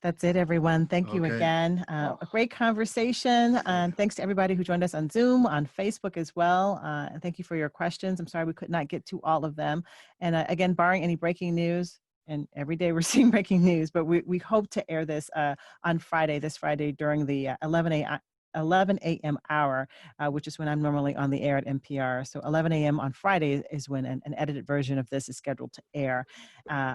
That's it, everyone. Thank you again. A great conversation. Thanks to everybody who joined us on Zoom, on Facebook as well. And thank you for your questions. I'm sorry we could not get to all of them. And again, barring any breaking news, and every day we're seeing breaking news, but we hope to air this on Friday, this Friday during the 11 a.m. hour, which is when I'm normally on the air at NPR. So 11 a.m. on Friday is when an edited version of this is scheduled to air.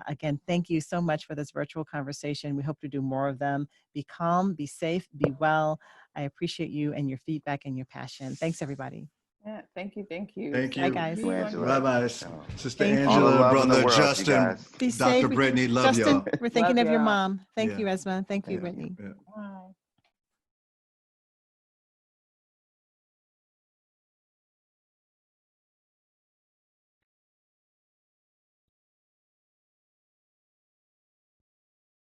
Again, thank you so much for this virtual conversation. We hope to do more of them. Be calm, be safe, be well. I appreciate you and your feedback and your passion. Thanks, everybody. Yeah, thank you. Thank you. Thank you. Bye, guys. Bye-bye. Sister Thank Angela, Brother world, Justin, Be Dr. safe. Brittany, love Justin, y'all. we're thinking Love of your y'all. mom. Thank you, Resmaa. Thank you, Brittany. Yeah.